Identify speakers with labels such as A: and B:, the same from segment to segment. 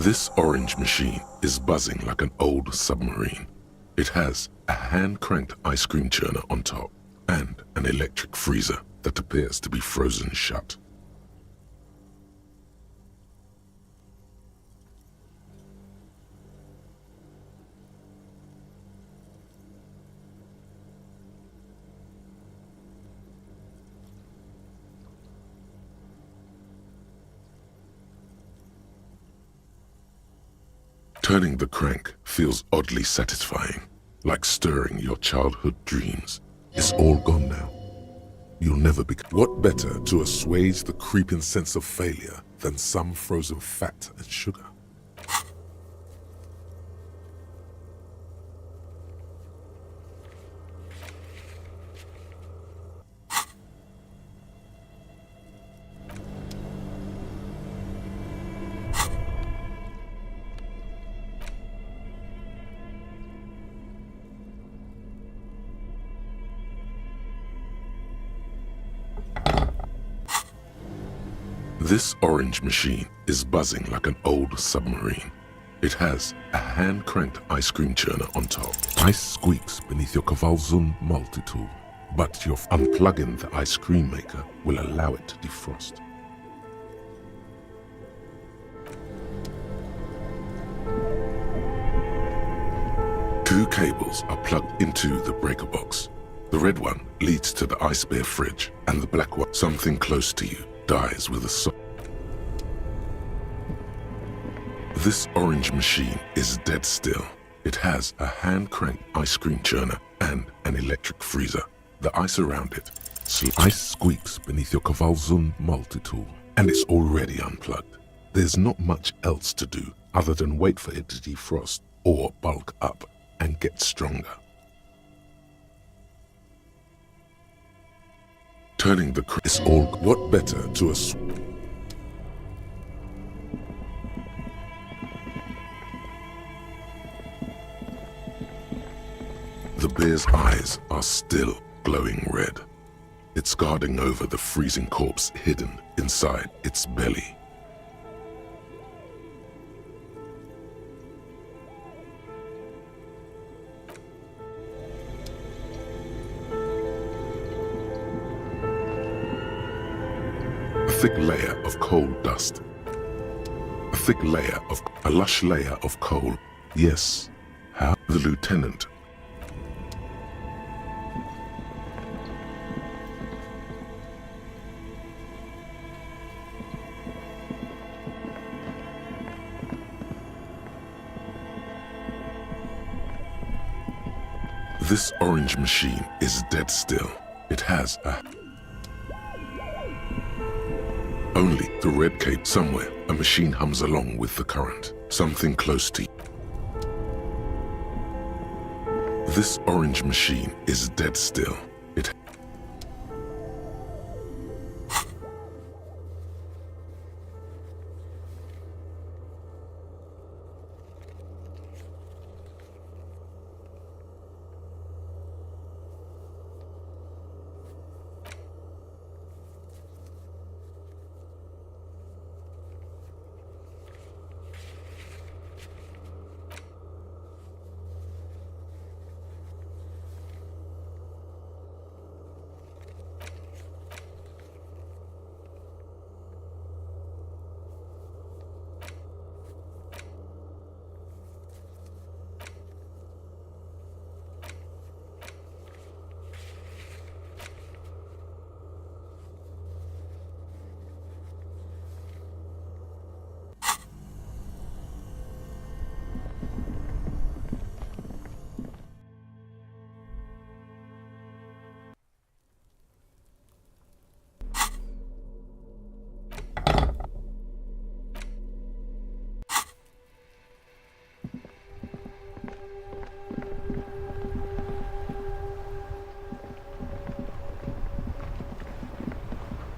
A: This orange machine is buzzing like an old submarine. It has a hand-cranked ice cream churner on top and an electric freezer that appears to be frozen shut. Turning the crank feels oddly satisfying, like stirring your childhood dreams. It's all gone now. You'll never be... What better to assuage the creeping sense of failure than some frozen fat and sugar? This orange machine is buzzing like an old submarine. It has a hand-cranked ice cream churner on top. Ice squeaks beneath your Kavalzun multi-tool, but your unplugging the ice cream maker will allow it to defrost. Two cables are plugged into the breaker box. The red one leads to the ice bear fridge, and the black one, something close to you, dies with a soft. This orange machine is dead still. It has a hand-cranked ice cream churner and an electric freezer. The ice around it, ice squeaks beneath your Kavalzun multi-tool, and it's already unplugged. There's not much else to do other than wait for it to defrost or bulk up and get stronger. Turning the is all. What better to a... The bear's eyes are still glowing red. It's guarding over the freezing corpse hidden inside its belly. A thick layer of coal dust. A lush layer of coal. Yes. How? The lieutenant. This orange machine is dead still. It has a... Only the red cape somewhere. A machine hums along with the current. Something close to you. This orange machine is dead still. It...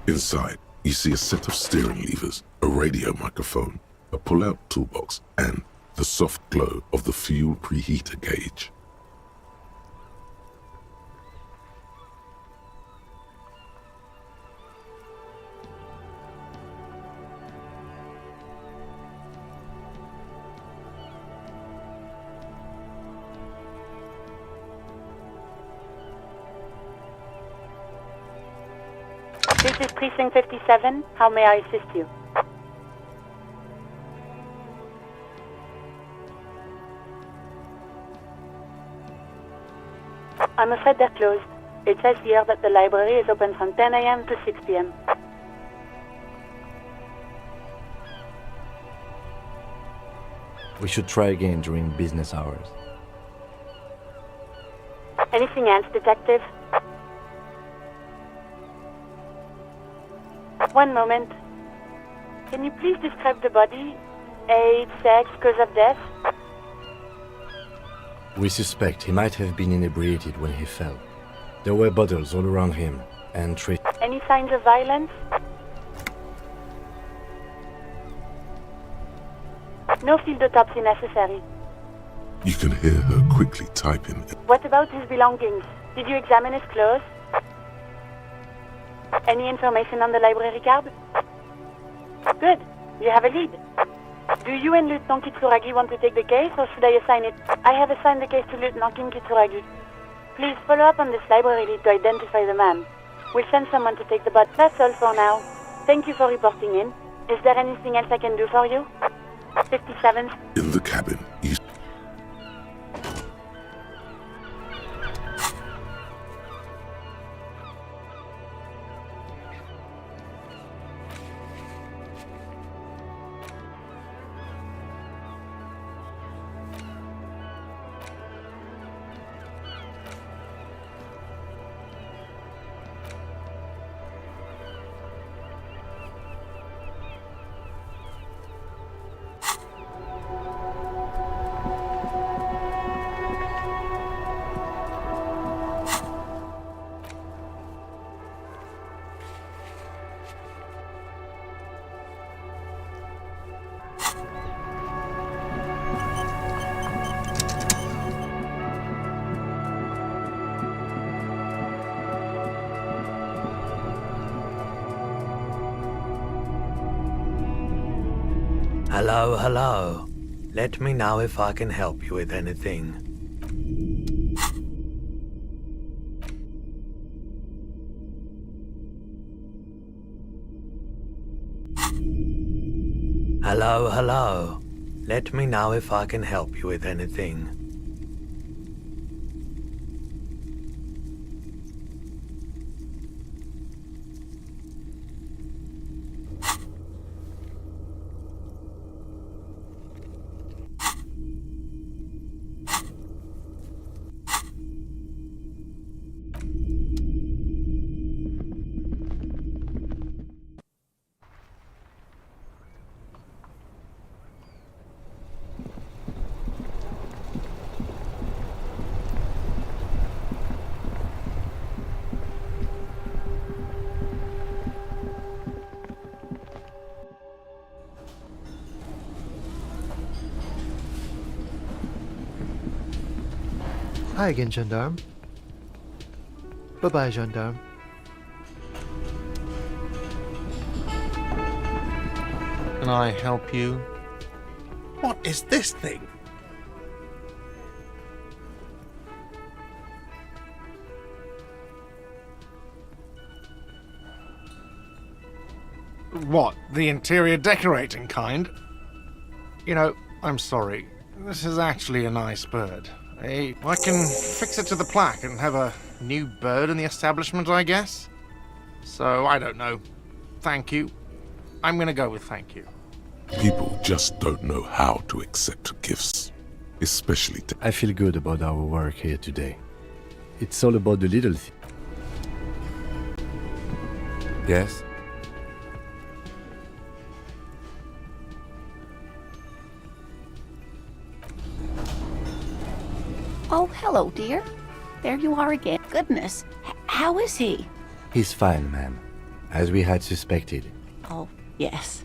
A: Inside, you see a set of steering levers, a radio microphone, a pull-out toolbox, and the soft glow of the fuel preheater gauge.
B: This is Precinct 57. How may I assist you? I'm afraid they're closed. It says here that the library is open from 10 a.m. to 6 p.m.
C: We should try again during business hours.
B: Anything else, Detective? One moment. Can you please describe the body? Age, sex, cause of death?
C: We suspect he might have been inebriated when he fell. There were bottles all around him and
B: Any signs of violence? No field autopsy necessary.
A: You can hear her quickly typing.
B: What about his belongings? Did you examine his clothes? Any information on the library card? Good. You have a lead. Do you and Lieutenant Kitsuragi want to take the case, or should I assign it? I have assigned the case to Lieutenant Kim Kitsuragi. Please follow up on this library lead to identify the man. We'll send someone to take the bot. That's all for now. Thank you for reporting in. Is there anything else I can do for you? 57.
A: In the cabin, you...
D: Hello, hello. Let me know if I can help you with anything. Hello, hello. Let me know if I can help you with anything.
E: Hi again, gendarme. Bye-bye, gendarme.
F: Can I help you? What is this thing? What, the interior decorating kind? You know, I'm sorry. This is actually a nice bird. I can fix it to the plaque and have a new bird in the establishment, I guess? So, I don't know. Thank you. I'm gonna go with thank you.
A: People just don't know how to accept gifts, especially to...
C: I feel good about our work here today. It's all about the little things. Yes?
G: Oh, hello, dear. There you are again. Goodness, how is he?
C: He's fine, ma'am. As we had suspected.
G: Oh, yes.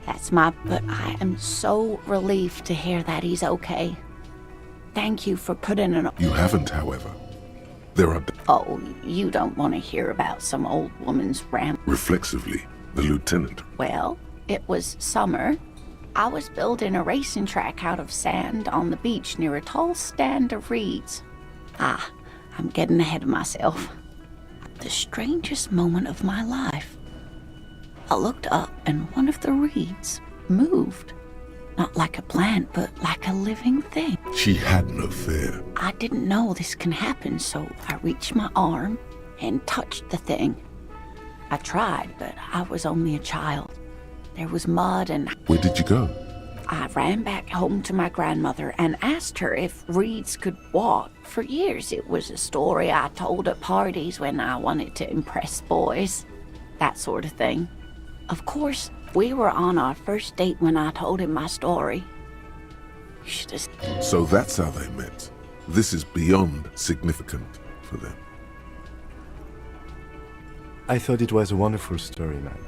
G: But I am so relieved to hear that he's okay. Thank you for putting an...
A: You haven't, however. There are...
G: Oh, you don't want to hear about some old woman's rant.
A: Reflexively, the lieutenant...
G: Well, it was summer. I was building a racing track out of sand on the beach near a tall stand of reeds. I'm getting ahead of myself. The strangest moment of my life. I looked up and one of the reeds moved. Not like a plant, but like a living thing.
A: She had no fear.
G: I didn't know this can happen, so I reached my arm and touched the thing. I tried, but I was only a child. There was mud and
A: Where did you go?
G: I ran back home to my grandmother and asked her if reeds could walk. For years, it was a story I told at parties when I wanted to impress boys. That sort of thing. Of course, we were on our first date when I told him my story. You should have...
A: So that's how they met. This is beyond significant for them.
C: I thought it was a wonderful story, man.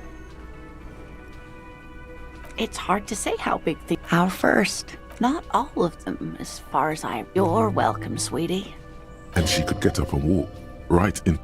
G: It's hard to say how big things... Our first. Not all of them, as far as I... You're welcome, sweetie.
A: And she could get up and walk right in.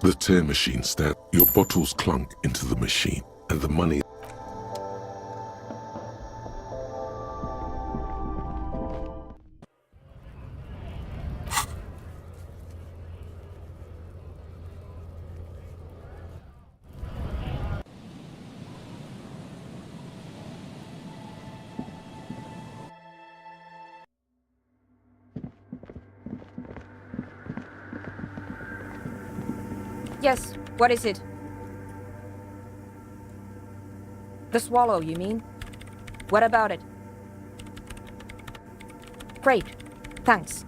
A: The tear machine stand. Your bottles clunk into the machine, and the money.
H: Yes, what is it? The swallow, you mean? What about it? Great, thanks.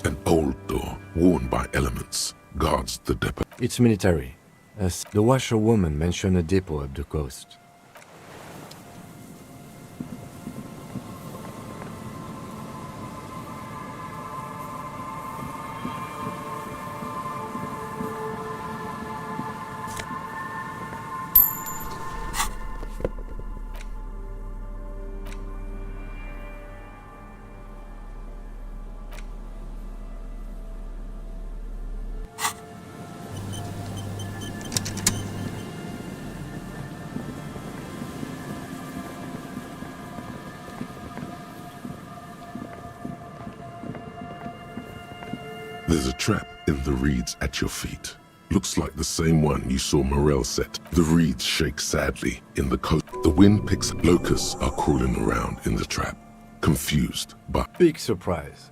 H: An old door, worn by elements, guards the depot.
C: It's military. As the washerwoman mentioned a depot up the coast.
A: There's a trap in the reeds at your feet. Looks like the same one you saw Morel set. The reeds shake sadly in the coast. The wind picks up. Locusts are crawling around in the trap, confused but
C: Big surprise.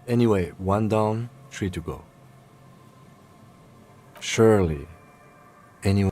C: Anyway, 1 down, 3 to go. Surely, anyone...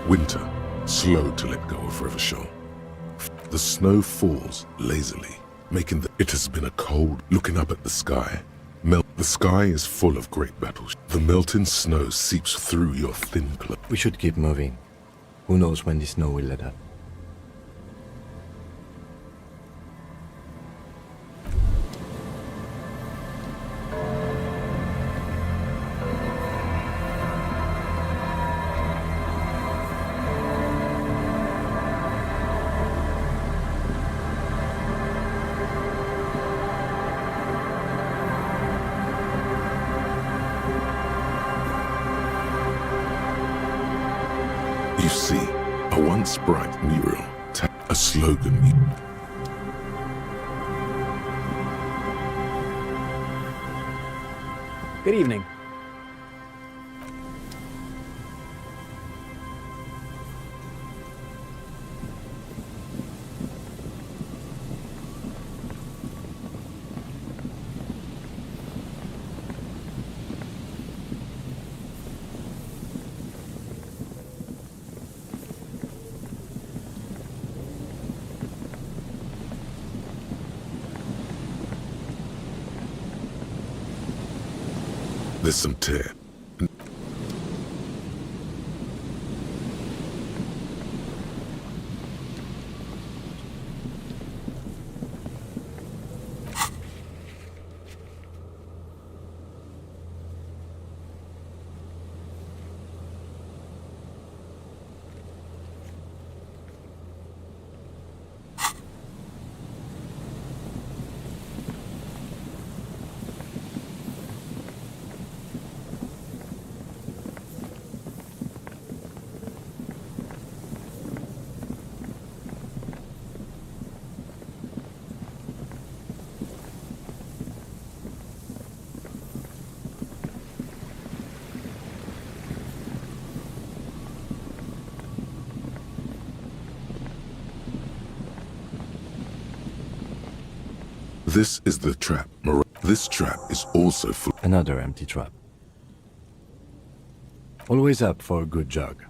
A: winter, slow to let go of Rivershore. The snow falls lazily, making it has been a cold. Looking up at the sky, the sky is full of great battles. The melting snow seeps through your thin clothes.
C: We should keep moving. Who knows when the snow will let up.
A: You see, a once bright mural, a slogan.
I: Good evening.
A: There's some tear. This is the trap. This trap is also full.
C: Another empty trap. Always up for a good jog.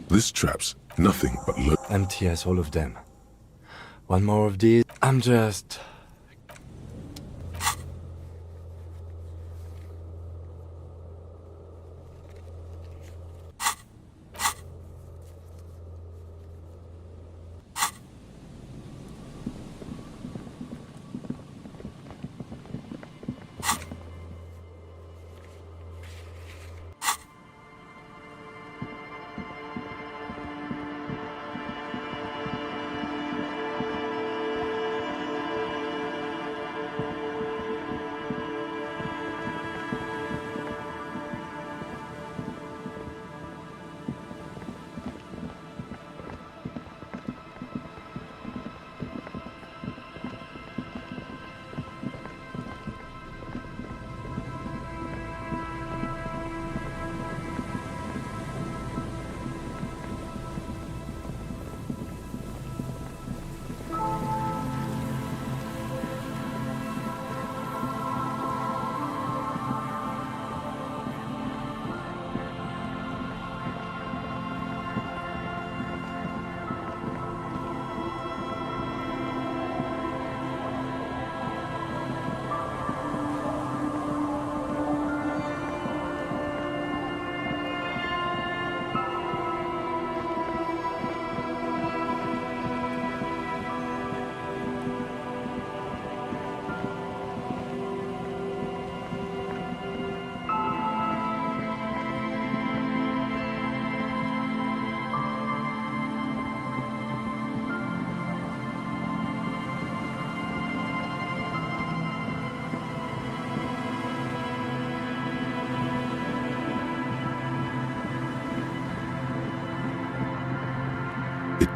A: This trap's nothing but
C: Empty as all of them. One more of these. I'm just...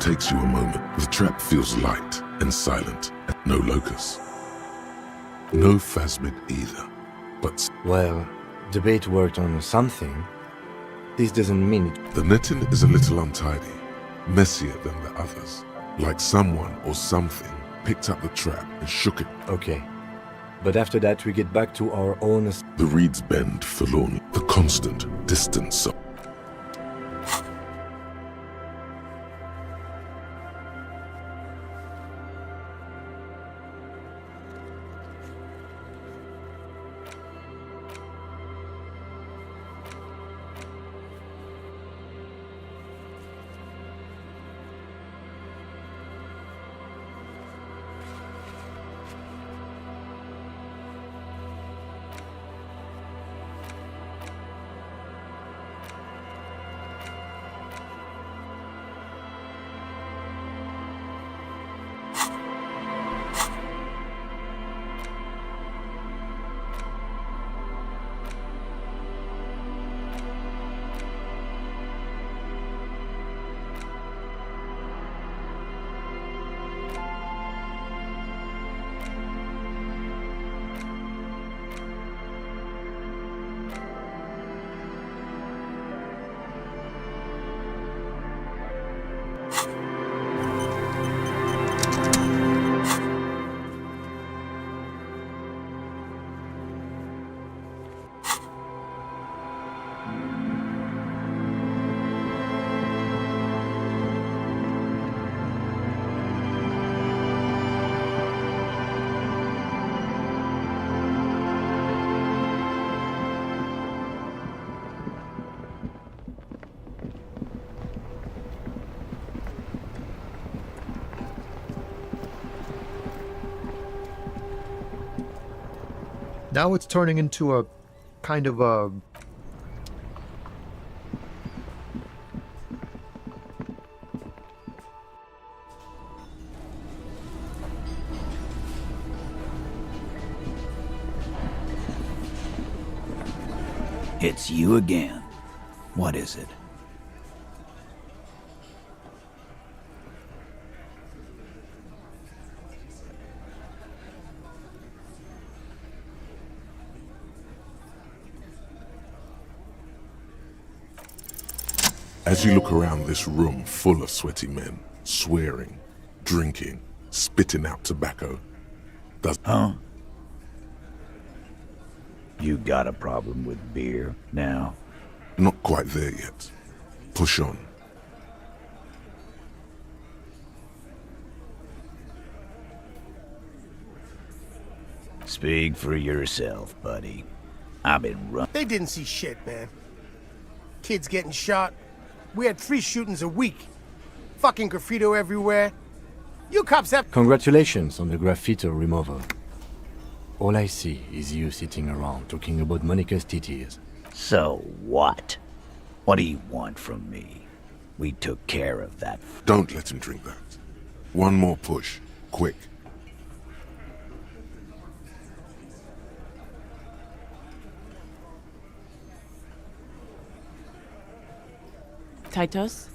A: takes you a moment. The trap feels light and silent. No locust. No phasmid either. But
C: Well, the bait worked on something. This doesn't mean it.
A: the netting is a little untidy, messier than the others. Like someone or something picked up the trap and shook it.
C: Okay. But after that, we get back to our own.
A: The reeds bend forlornly. The constant distance of
E: Now it's turning into a kind of a...
I: It's you again. What is it?
A: As you look around this room full of sweaty men, swearing, drinking, spitting out tobacco, does
I: Huh? You got a problem with beer now?
A: not quite there yet. Push on.
I: Speak for yourself, buddy. I've been run.
J: They didn't see shit, man. Kids getting shot. We had 3 shootings a week. Fucking graffito everywhere. You cops have...
C: Congratulations on the graffiti removal. All I see is you sitting around talking about Monica's titties.
I: So what? What do you want from me? We took care of that.
A: Don't let him drink that. One more push. Quick.
K: Titus?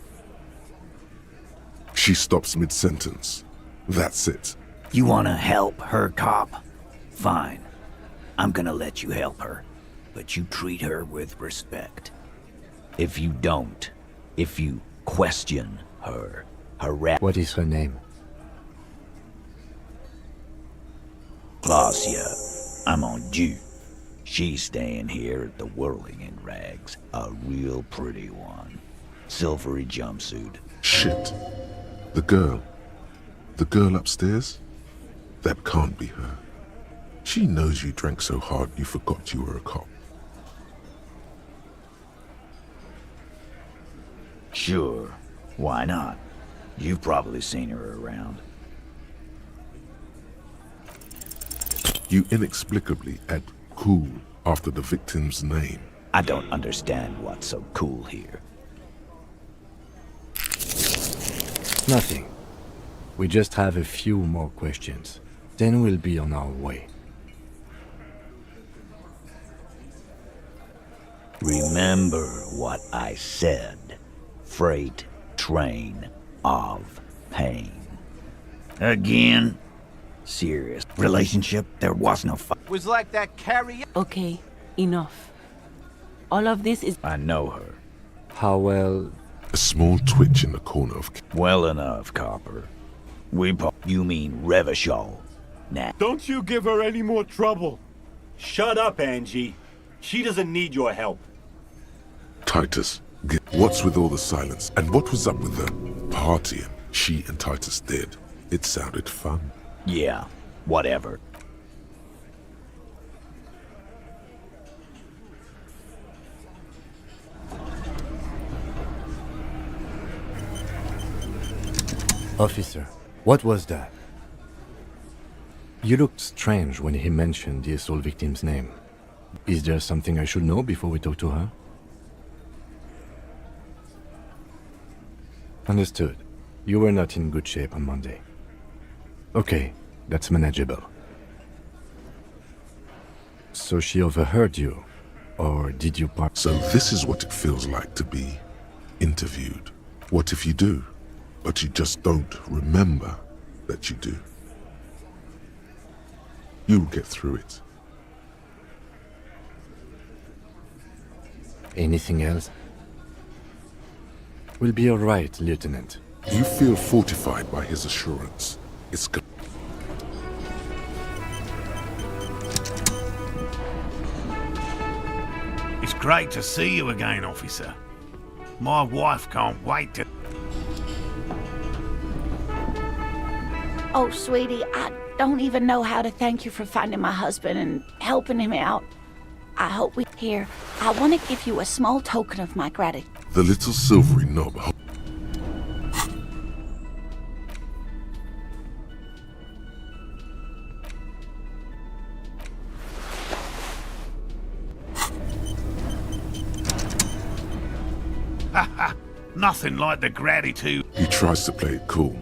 A: She stops mid-sentence. That's it.
I: You wanna help her, cop? Fine. I'm gonna let you help her. But you treat her with respect. If you don't, if you question her, harass...
C: What is her name?
I: Claudia, I'm on due. She's staying here at the Whirling in Rags. A real pretty one. Silvery jumpsuit.
A: Shit. The girl. The girl upstairs? That can't be her. She knows you drank so hard you forgot you were a cop.
I: Sure. Why not? You've probably seen her around.
A: You inexplicably add cool after the victim's name.
I: I don't understand what's so cool here.
C: Nothing. We just have a few more questions. Then we'll be on our way.
I: Remember what I said. Freight train of pain. Again? Serious relationship? There was no
K: Was like that carry.
L: Okay, enough. All of this is...
I: I know her.
C: How well?
A: A small twitch in the corner of...
I: Well enough, Copper. You mean Revachol. Nah.
K: Don't you give her any more trouble. Shut up, Angie. She doesn't need your help.
A: Titus, what's with all the silence? And what was up with the partying she and Titus did? It sounded fun.
I: Yeah, whatever.
C: Officer, what was that? You looked strange when he mentioned the assault victim's name. Is there something I should know before we talk to her? Understood. You were not in good shape on Monday. Okay, that's manageable. So she overheard you, or did you part?
A: So this is what it feels like to be interviewed. What if you do, but you just don't remember that you do? You'll get through it.
C: Anything else? We'll be all right, Lieutenant.
A: You feel fortified by his assurance. It's good.
M: It's great to see you again, officer. My wife can't wait to...
G: Oh, sweetie, I don't even know how to thank you for finding my husband and helping him out. I hope we... Here, I want to give you a small token of my gratitude.
A: The little silvery knob.
M: Haha, nothing like the gratitude.
A: He tries to play it cool.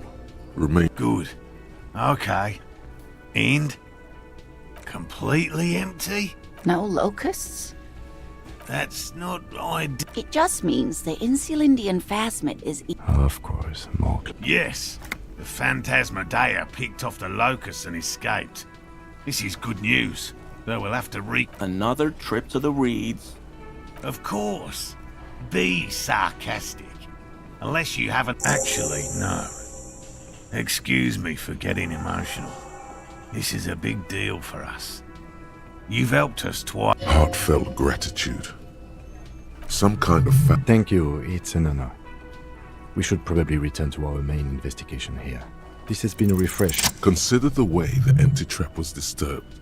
A: Remain
M: good. Okay. And? Completely empty?
G: No locusts?
M: That's not ideal.
G: It just means the Insulindian phasmid is...
C: Of course, Mork.
M: Yes. The Phantasmadea picked off the locusts and escaped. This is good news, though we'll have to
K: Another trip to the Reeds.
M: Of course. Be sarcastic. Unless you haven't... Actually, no. Excuse me for getting emotional. This is a big deal for us. You've helped us twice.
A: Heartfelt gratitude. Some kind of
C: Thank you, it's an honor. We should probably return to our main investigation here. This has been refreshing.
A: Consider the way the empty trap was disturbed.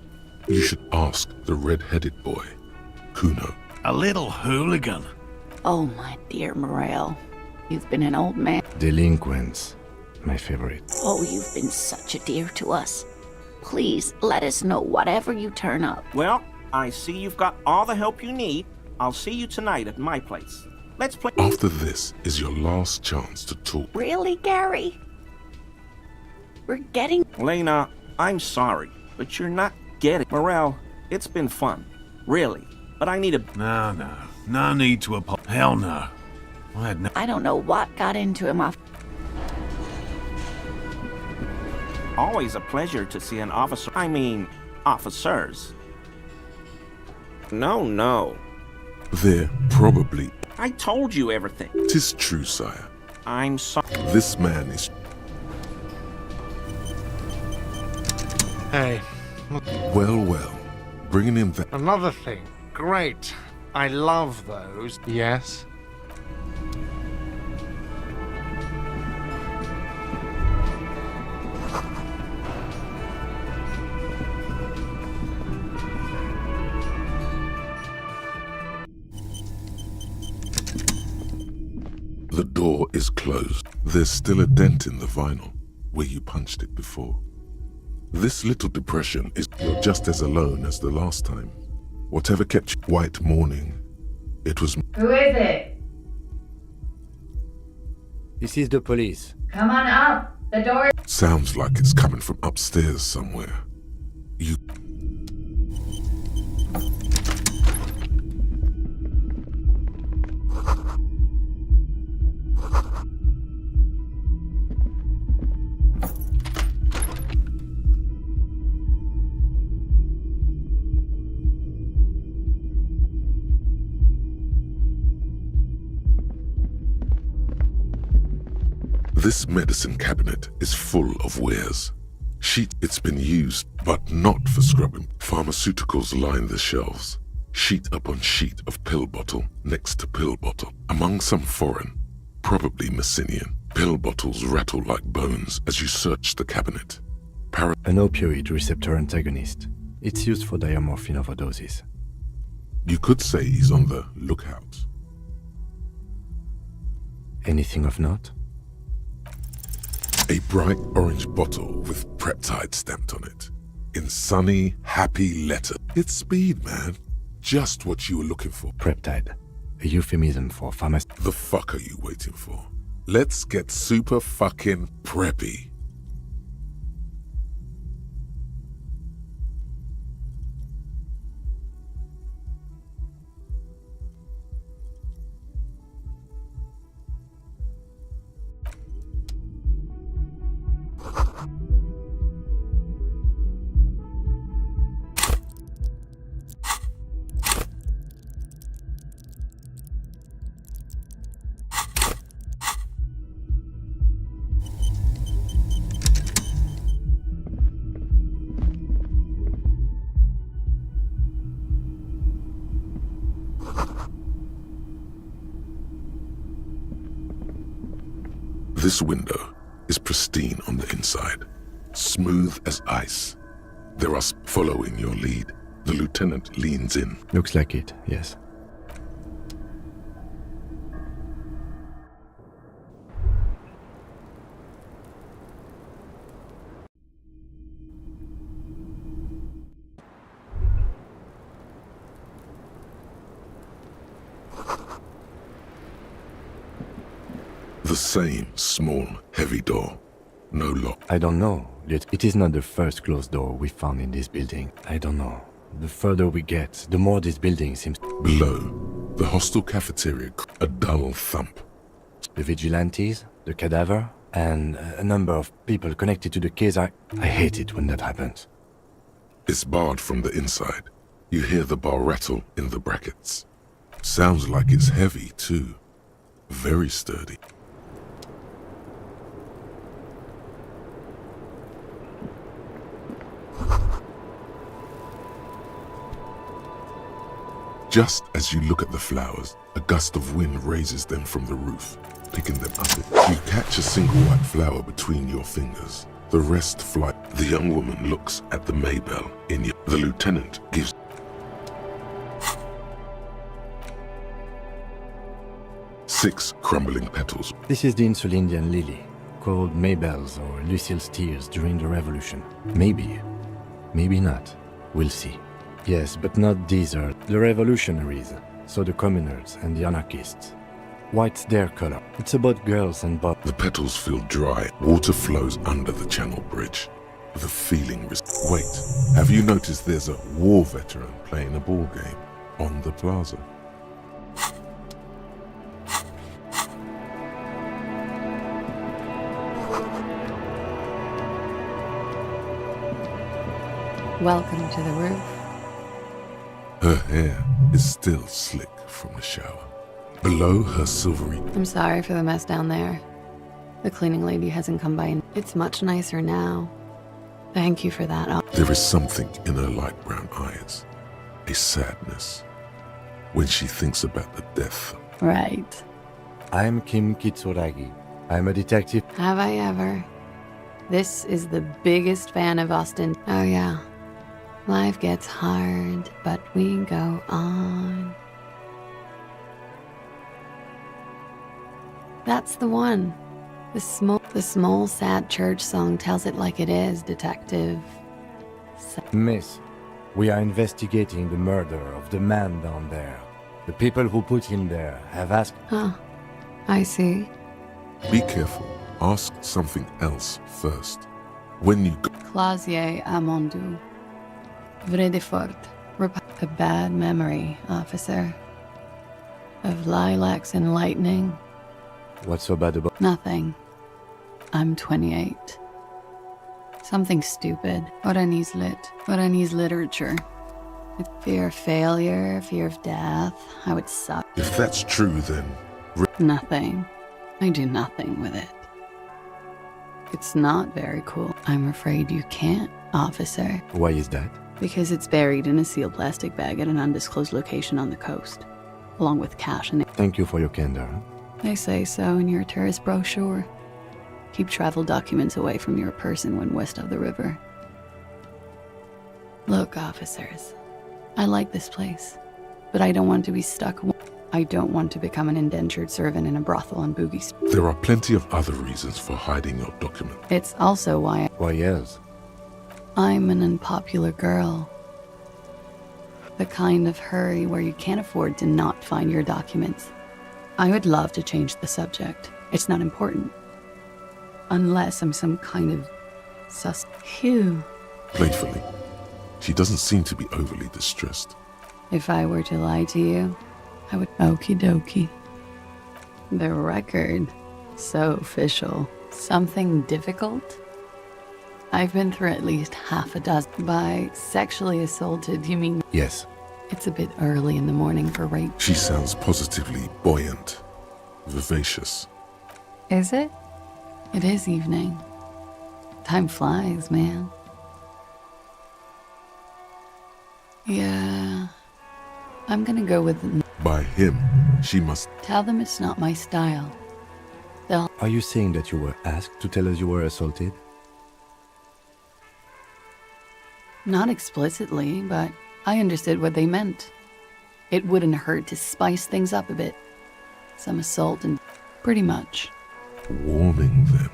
A: You should ask the red-headed boy, Kuno.
M: A little hooligan.
G: Oh, my dear Morel. You've been an old man.
C: Delinquents. My favorite.
G: Oh, you've been such a dear to us. Please, let us know whatever you turn up.
K: Well, I see you've got all the help you need. I'll see you tonight at my place. Let's play...
A: After this is your last chance to talk.
G: Really, Gary? We're getting...
K: Lena, I'm sorry, but you're not getting... Morel, it's been fun. Really. But I need a...
M: No. No need to apologize. Hell no.
G: I don't know what got into him off...
K: Always a pleasure to see an officer. I mean, officers. No.
A: They're probably...
K: I told you everything.
A: 'Tis true, sire.
K: I'm sorry.
A: This man is...
F: Hey.
A: Well. Bringing in that...
F: Another thing. Great. I love those. Yes?
A: The door is closed. There's still a dent in the vinyl where you punched it before. This little depression is... You're just as alone as the last time. Whatever kept you... White morning. It was...
N: Who is it?
C: This is the police.
N: Come on up. The door...
A: Sounds like it's coming from upstairs somewhere. You... This medicine cabinet is full of wares. It's been used, but not for scrubbing. Pharmaceuticals line the shelves. Sheet upon sheet of pill bottle next to pill bottle. Among some foreign, probably Messinian, pill bottles rattle like bones as you search the cabinet.
C: An opioid receptor antagonist. It's used for diamorphine overdoses.
A: You could say he's on the lookout.
C: Anything of note?
A: A bright orange bottle with peptide stamped on it. In sunny, happy letter. It's speed, man. Just what you were looking for.
C: Peptide. A euphemism for pharmacy.
A: The fuck are you waiting for? Let's get super fucking preppy. This window is pristine on the inside, smooth as ice. There are following your lead. The lieutenant leans in.
C: Looks like it, yes.
A: The same small, heavy door. No lock.
C: I don't know. It is not the first closed door we found in this building. I don't know. The further we get, the more this building seems...
A: Below, the hostel cafeteria, a dull thump.
C: The vigilantes, the cadaver, and a number of people connected to the case. I hate it when that happens.
A: It's barred from the inside. You hear the bar rattle in the brackets. Sounds like it's heavy, too. Very sturdy. Just as you look at the flowers, a gust of wind raises them from the roof, picking them up. You catch a single white flower between your fingers. The rest fly. The young woman looks at the Maybell in you. The lieutenant gives 6 crumbling petals.
C: This is the Insulindian lily, called Maybells or Lucille's tears during the Revolution. Maybe. Maybe not. We'll see. Yes, but not these are the revolutionaries, so the communards and the anarchists. White's their color. It's about girls and boys.
A: The petals feel dry. Water flows under the channel bridge. The feeling is... Wait, have you noticed there's a war veteran playing a ball game on the plaza?
O: Welcome to the roof.
A: Her hair is still slick from the shower. Below her silvery...
O: I'm sorry for the mess down there. The cleaning lady hasn't come by and it's much nicer now. Thank you for that.
A: There is something in her light brown eyes. A sadness. When she thinks about the death.
O: Right.
C: I'm Kim Kitsuragi. I'm a detective.
O: Have I ever? This is the biggest fan of Austin. Oh yeah. Life gets hard, but we go on. That's the one. The small sad church song tells it like it is, detective.
C: Miss, we are investigating the murder of the man down there. The people who put him there have asked...
O: Huh. I see.
A: Be careful. Ask something else first. When you go...
O: Clausier Amondu. Vrai de fort. A bad memory, officer. Of lilacs and lightning.
C: What's so bad about...
O: Nothing. I'm 28. Something stupid. Oranese literature. Fear of failure, fear of death, how it sucks.
A: If that's true, then...
O: Nothing. I do nothing with it. It's not very cool. I'm afraid you can't, officer.
C: Why is that?
O: Because it's buried in a sealed plastic bag at an undisclosed location on the coast, along with cash and...
C: Thank you for your candor.
O: They say so in your tourist brochure. Keep travel documents away from your person when west of the river. Look, officers, I like this place, but I don't want to be stuck. I don't want to become an indentured servant in a brothel on Boogie Street.
A: There are plenty of other reasons for hiding your document.
O: It's also why
C: Why, yes.
O: I'm an unpopular girl. The kind of hurry where you can't afford to not find your documents. I would love to change the subject. It's not important. Unless I'm some kind of Phew.
A: Playfully. She doesn't seem to be overly distressed.
O: If I were to lie to you, I would... Okie dokie. The record. So official. Something difficult? I've been through at least half a dozen. By sexually assaulted, you mean...
C: Yes.
O: It's a bit early in the morning for rape.
A: She sounds positively buoyant, vivacious.
O: Is it? It is evening. Time flies, man. Yeah. I'm gonna go with...
A: By him, she must...
O: Tell them it's not my style. They'll...
C: Are you saying that you were asked to tell us you were assaulted?
O: Not explicitly, but I understood what they meant. It wouldn't hurt to spice things up a bit. Some assault and... Pretty much.
A: Warming them.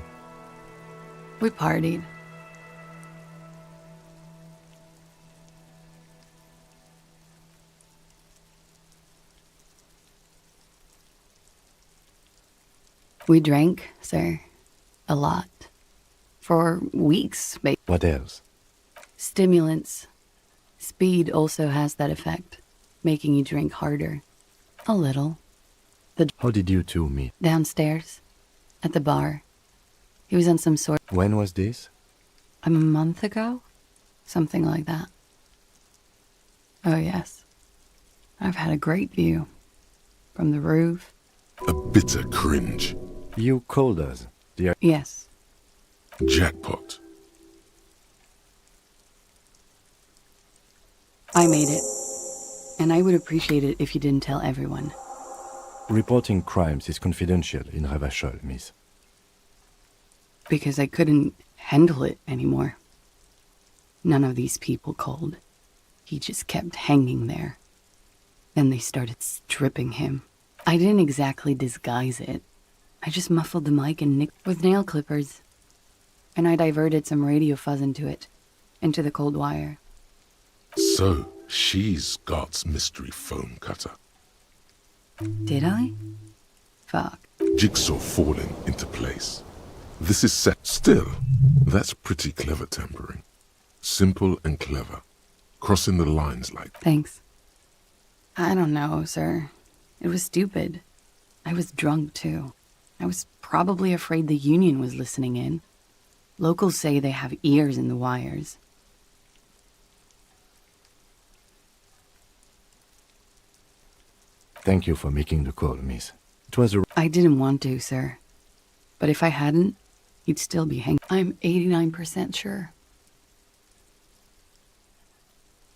O: We partied. We drank, sir. A lot. For weeks,
C: What else?
O: Stimulants. Speed also has that effect, making you drink harder. A little.
C: How did you two meet?
O: Downstairs. At the bar. He was on some sort...
C: When was this?
O: A month ago? Something like that. Oh, yes. I've had a great view. From the roof.
A: A bitter cringe.
C: You called us, dear.
O: Yes.
A: Jackpot.
O: I made it. And I would appreciate it if you didn't tell everyone.
C: Reporting crimes is confidential in Ravachol, miss.
O: Because I couldn't handle it anymore. None of these people called. He just kept hanging there. Then they started stripping him. I didn't exactly disguise it. I just muffled the mic and nicked with nail clippers. And I diverted some radio fuzz into it. Into the cold wire.
A: So, she's God's mystery foam cutter.
O: Did I? Fuck.
A: Jigsaw falling into place. This is set still. That's pretty clever tampering. Simple and clever. Crossing the lines like...
O: Thanks. I don't know, sir. It was stupid. I was drunk, too. I was probably afraid the union was listening in. Locals say they have ears in the wires.
C: Thank you for making the call, miss. It was a...
O: I didn't want to, sir. But if I hadn't, he'd still be hanging. I'm 89% sure.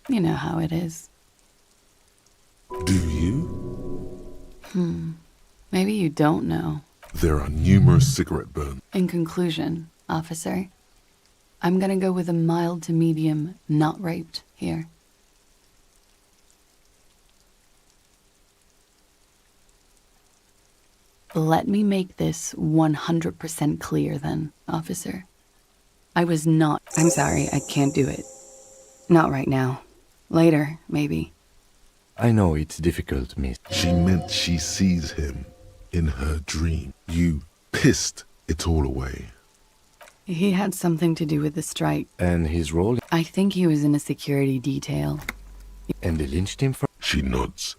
O: You know how it is.
A: Do you?
O: Maybe you don't know.
A: There are numerous cigarette burns.
O: In conclusion, officer, I'm gonna go with a mild to medium not raped here. Let me make this 100% clear then, officer. I was not... I'm sorry, I can't do it. Not right now. Later, maybe.
C: I know it's difficult, miss.
A: She meant she sees him in her dream. You pissed it all away.
O: He had something to do with the strike.
C: And his role?
O: I think he was in a security detail.
C: And they lynched him for...
A: She nods.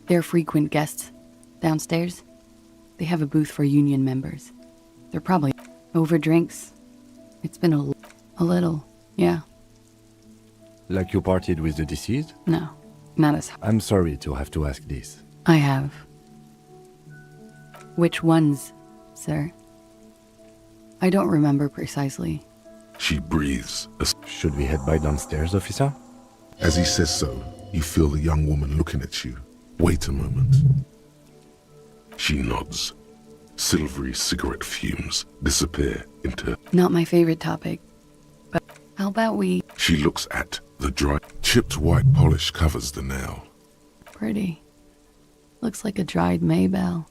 O: They're frequent guests. Downstairs, they have a booth for union members. They're probably over drinks. It's been a little, yeah.
C: Like you partied with the deceased?
O: No, not as
C: I'm sorry to have to ask this.
O: I have. Which ones, sir? I don't remember precisely.
A: She breathes.
C: Should we head by downstairs, officer?
A: As he says so, you feel the young woman looking at you. Wait a moment. She nods. Silvery cigarette fumes disappear into...
O: Not my favorite topic, but how about we...
A: She looks at the dry... Chipped white polish covers the nail.
O: Pretty. Looks like a dried Maybell.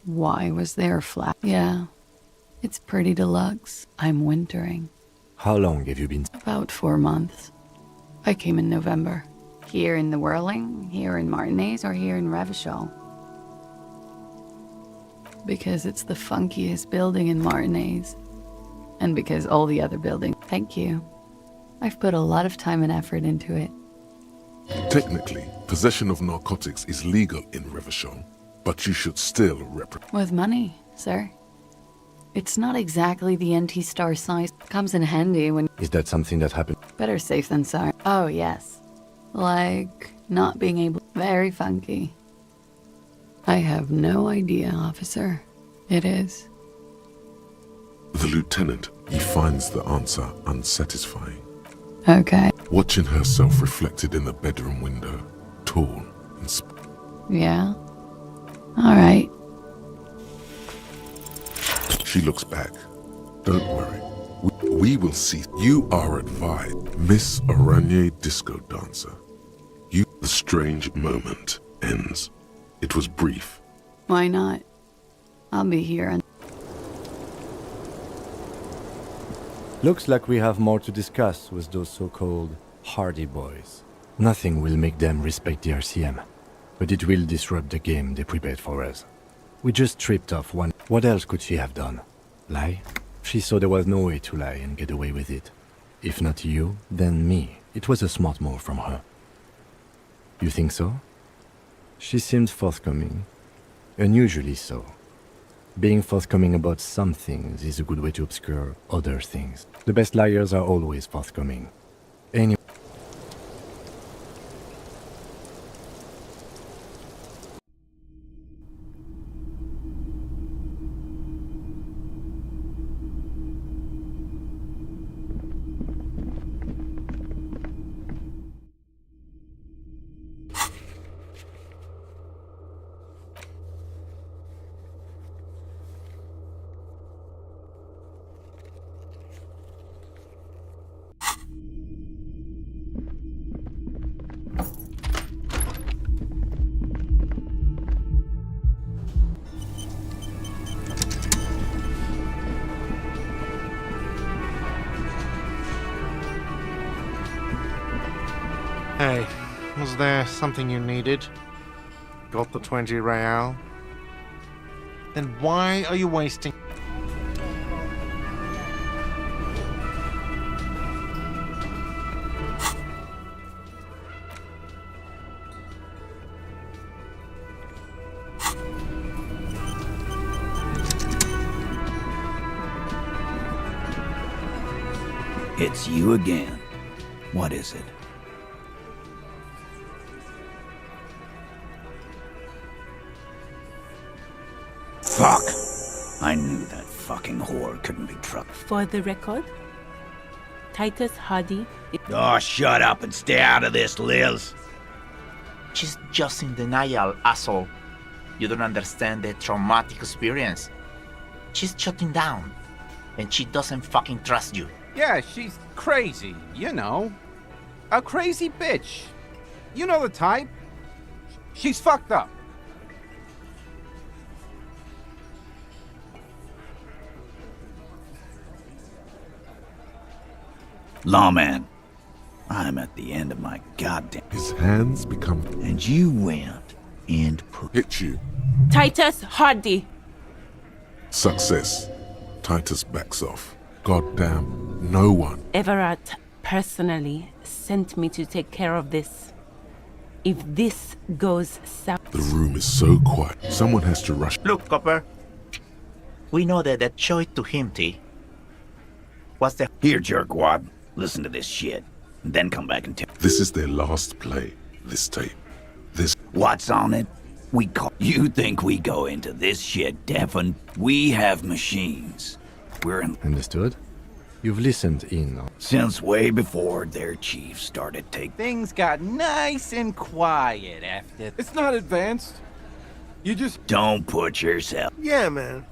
O: Why was there a flat? Yeah, it's pretty deluxe. I'm wintering.
C: How long have you been?
O: About 4 months. I came in November. Here in the Whirling, here in Martinez, or here in Revachol? Because it's the funkiest building in Martinez. And because all the other buildings... Thank you. I've put a lot of time and effort into it.
A: Technically, possession of narcotics is legal in Revachol, but you should still
O: With money, sir. It's not exactly the NT star size. Comes in handy when...
C: Is that something that happened?
O: Better safe than sorry. Oh, yes. Like, not being able... Very funky. I have no idea, officer. It is.
A: The lieutenant, he finds the answer unsatisfying.
O: Okay.
A: Watching herself reflected in the bedroom window, tall and
O: Yeah? All right.
A: She looks back. Don't worry. We will see. You are advised. Miss Aranye Disco Dancer. The strange moment ends. It was brief.
O: Why not? I'll be here and...
C: Looks like we have more to discuss with those so-called hardy boys. Nothing will make them respect the RCM, but it will disrupt the game they prepared for us. We just tripped off one. What else could she have done? Lie? She saw there was no way to lie and get away with it. If not you, then me. It was a smart move from her. You think so? She seemed forthcoming. Unusually so. Being forthcoming about some things is a good way to obscure other things. The best liars are always forthcoming. Anyway.
F: Hey, was there something you needed? Got the 20 real? Then why are you wasting...
I: It's you again. What is it? Fuck! I knew that fucking whore couldn't be trusted.
L: For the record, Titus Hardy...
I: Oh, shut up and stay out of this, Liz!
P: She's just in denial, asshole. You don't understand the traumatic experience. She's shutting down, and she doesn't fucking trust you.
Q: Yeah, she's crazy, you know. A crazy bitch. You know the type. She's fucked up.
I: Lawman, I'm at the end of my goddamn...
A: His hands become...
I: And you went and
A: hit you.
L: Titus Hardy!
A: Success. Titus backs off. Goddamn, no one.
L: Everett personally sent me to take care of this. If this goes south...
A: The room is so quiet. Someone has to rush.
P: Look, Copper. We know that showed to him, T. Was the...
I: Here, jerkwad. Listen to this shit. and then come back and tell.
A: This is their last play, this tape. This.
I: What's on it? You think we go into this shit, Devon? We have machines. We're in.
C: Understood? You've listened in.
I: Since way before their chief started taking.
Q: Things got nice and quiet after. It's not advanced. You just.
I: Don't put yourself.
J: Yeah, man.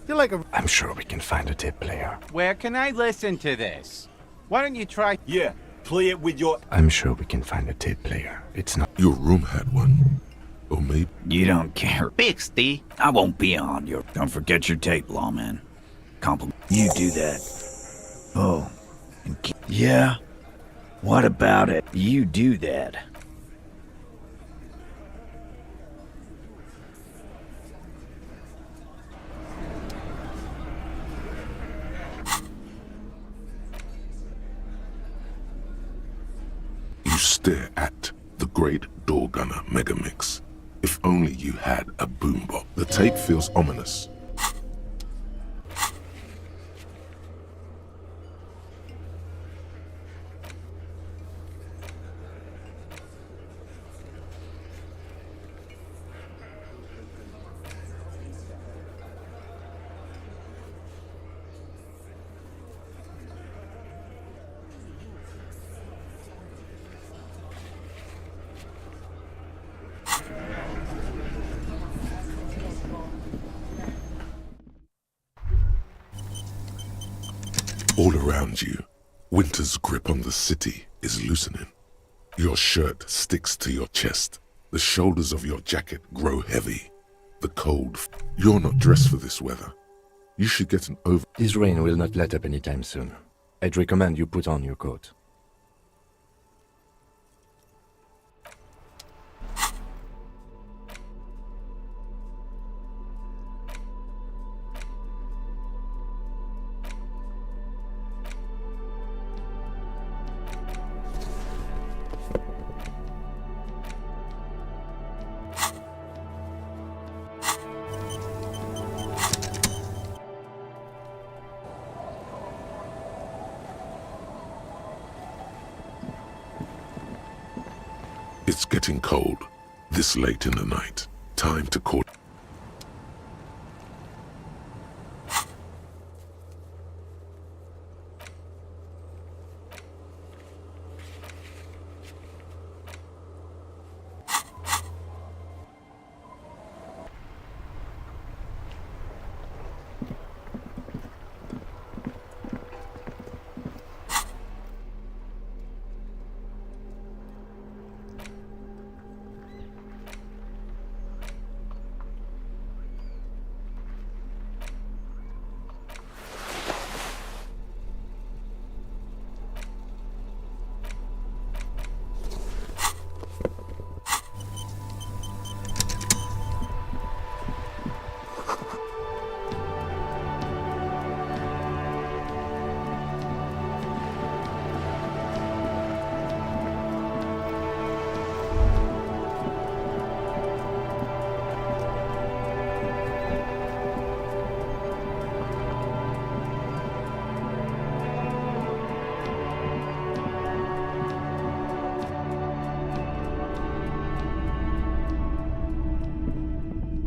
J: You're like a.
C: I'm sure we can find a tape player.
Q: Where can I listen to this? Why don't you try?
M: Yeah, play it with your.
C: I'm sure we can find a tape player. It's not.
A: Your room had one. Or maybe.
I: You don't care.
P: Bixty.
I: I won't be on your. Don't forget your tape, lawman. Compliment. You do that. Oh. Yeah? What about it? You do that.
A: You stare at the great door gunner megamix. If only you had a boombox. The tape feels ominous. All around you, winter's grip on the city is loosening. Your shirt sticks to your chest. The shoulders of your jacket grow heavy. The cold. You're not dressed for this weather. You should get an over.
C: This rain will not let up anytime soon. I'd recommend you put on your coat.
A: It's getting cold, this late in the night. Time to call.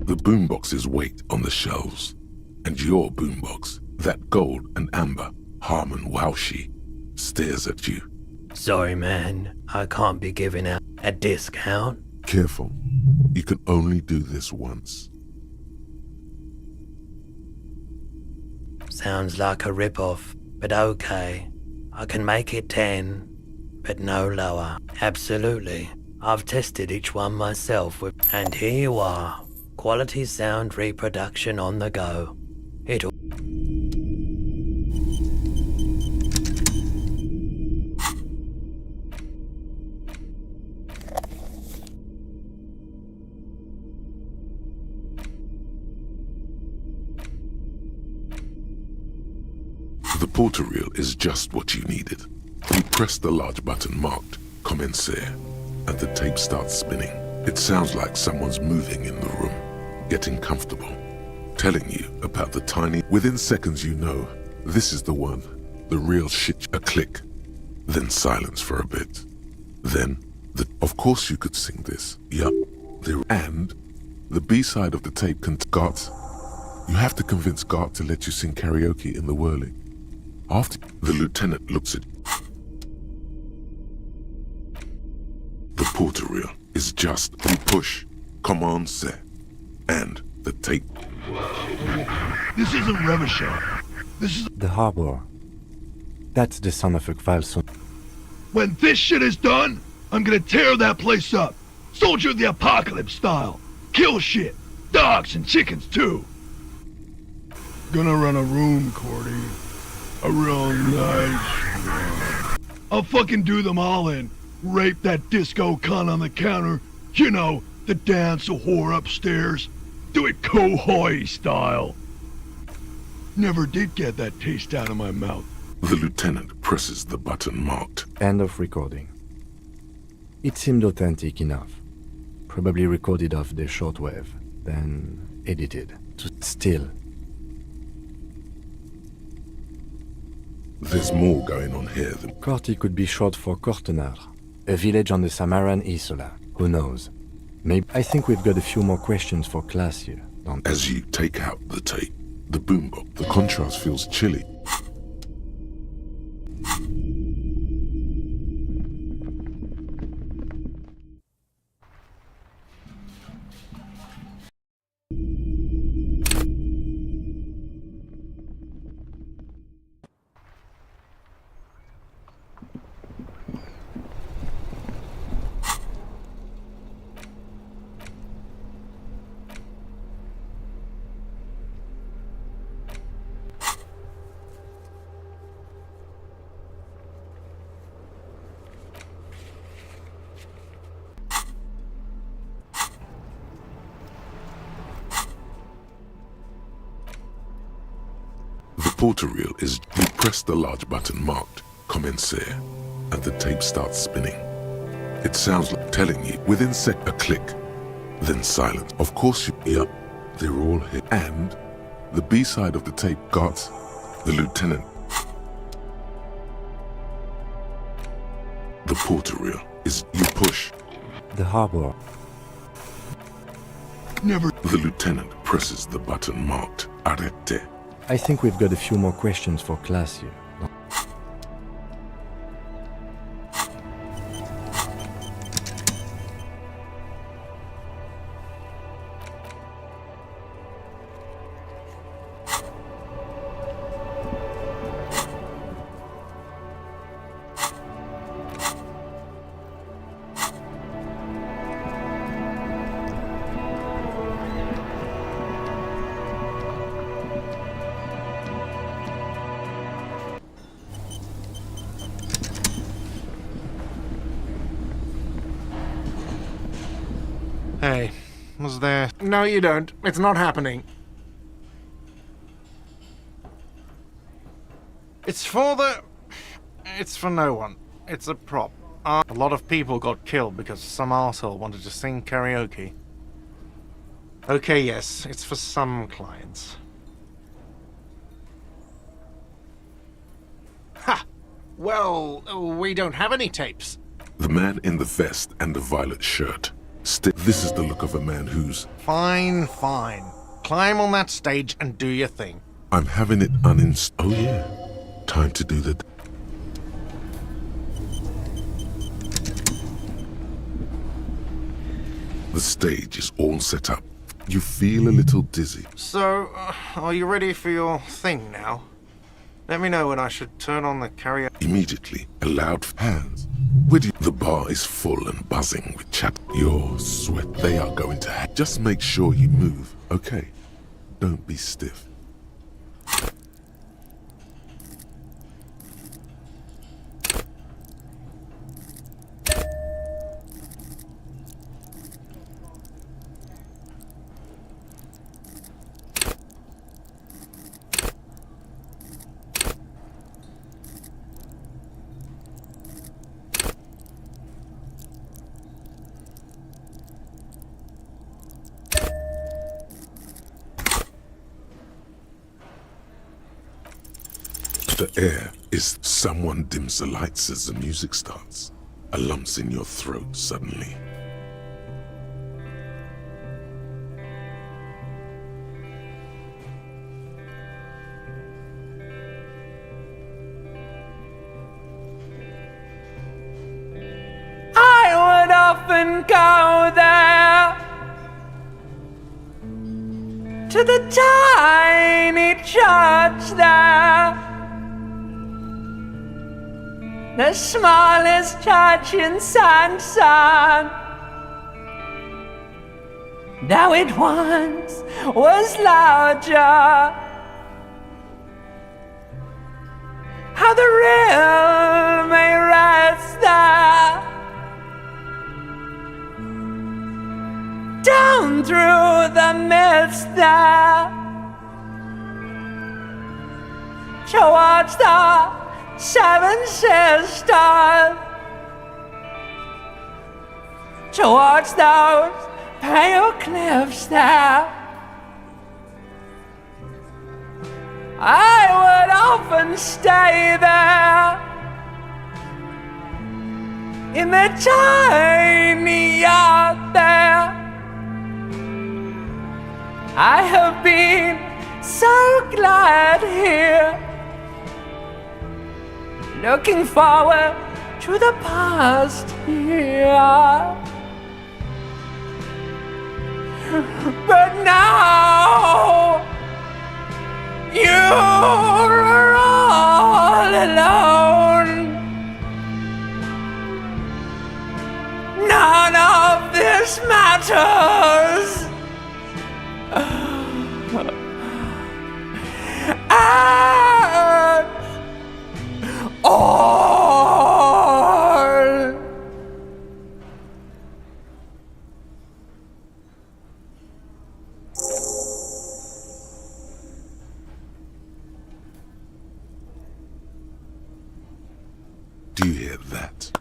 A: The boomboxes wait on the shelves. And your boombox, that gold and amber Harmon Wowshi, stares at you.
D: Sorry, man. I can't be giving out a discount.
A: Careful. You can only do this once.
D: Sounds like a rip-off, but okay. I can make it 10, but no lower. Absolutely. I've tested each one myself with, and here you are. Quality sound reproduction on the go. It'll...
A: The portal reel is just what you needed. You press the large button marked Commencer, and the tape starts spinning. It sounds like someone's moving in the room, getting comfortable, telling you about the tiny... Within seconds you know, this is the one, the real shit. A click, Then silence for a bit. Then, of course you could sing this. Yup. And the B-side of the tape Gart. You have to convince Gart to let you sing karaoke in the whirling. After the lieutenant looks at the porter reel is just you push, come on, say, and the tape.
R: This isn't Revachol. This is
C: The harbor. That's the sound of a file song.
R: when this shit is done, I'm gonna tear that place up. Soldier of the Apocalypse style. Kill shit. Dogs and chickens too. Gonna run a room, Cordy. A real nice one. I'll fucking do them all in. Rape that disco cunt on the counter. You know, the dance a whore upstairs. Do it Kohoi style. Never did get that taste out of my mouth.
A: The lieutenant presses the button marked.
C: End of recording. It seemed authentic enough. Probably recorded off the shortwave, then edited to still.
A: There's more going on here than
C: Corti could be short for Cortenar, a village on the Samaran Isola. Who knows? Maybe. I think we've got a few more questions for class here.
A: As you take out the tape, the boombox, the contrast feels chilly. The porter reel is you press the large button marked Commencer, and the tape starts spinning. It sounds like telling you within a click, then silence. Of course yup, they're all here. And the B-side of the tape got the lieutenant. The porter reel is you push.
C: The harbor.
R: Never.
A: The lieutenant presses the button marked Arrête.
C: I think we've got a few more questions for class here.
F: Hey, was there... No, you don't. It's not happening. It's for the... It's for no one. It's a prop. A lot of people got killed because some arsehole wanted to sing karaoke. Okay, yes, it's for some clients. Ha! Well, we don't have any tapes.
A: The man in the vest and the violet shirt. This is the look of a man who's...
F: Fine, fine. Climb on that stage and do your thing.
A: I'm having it Oh yeah. Time to do the... The stage is all set up. You feel a little dizzy.
F: So, are you ready for your thing now? Let me know when I should turn on the karaoke.
A: Immediately, a loud hands. The bar is full and buzzing with chat. Your sweat. They are going to just make sure you move, okay? Don't be stiff. The air is someone dims the lights as the music starts. A lump's in your throat suddenly.
D: I would often go there to the tiny church there, the smallest church in Sansan. Though it once was larger, how the real may rest there, down through the mist there, towards the Seven Sisters, towards those pale cliffs there. I would often stay there in the tiny yacht there. I have been so glad here, looking forward to the past here. But now you're all alone. None of this matters. At all.
A: Do you hear that?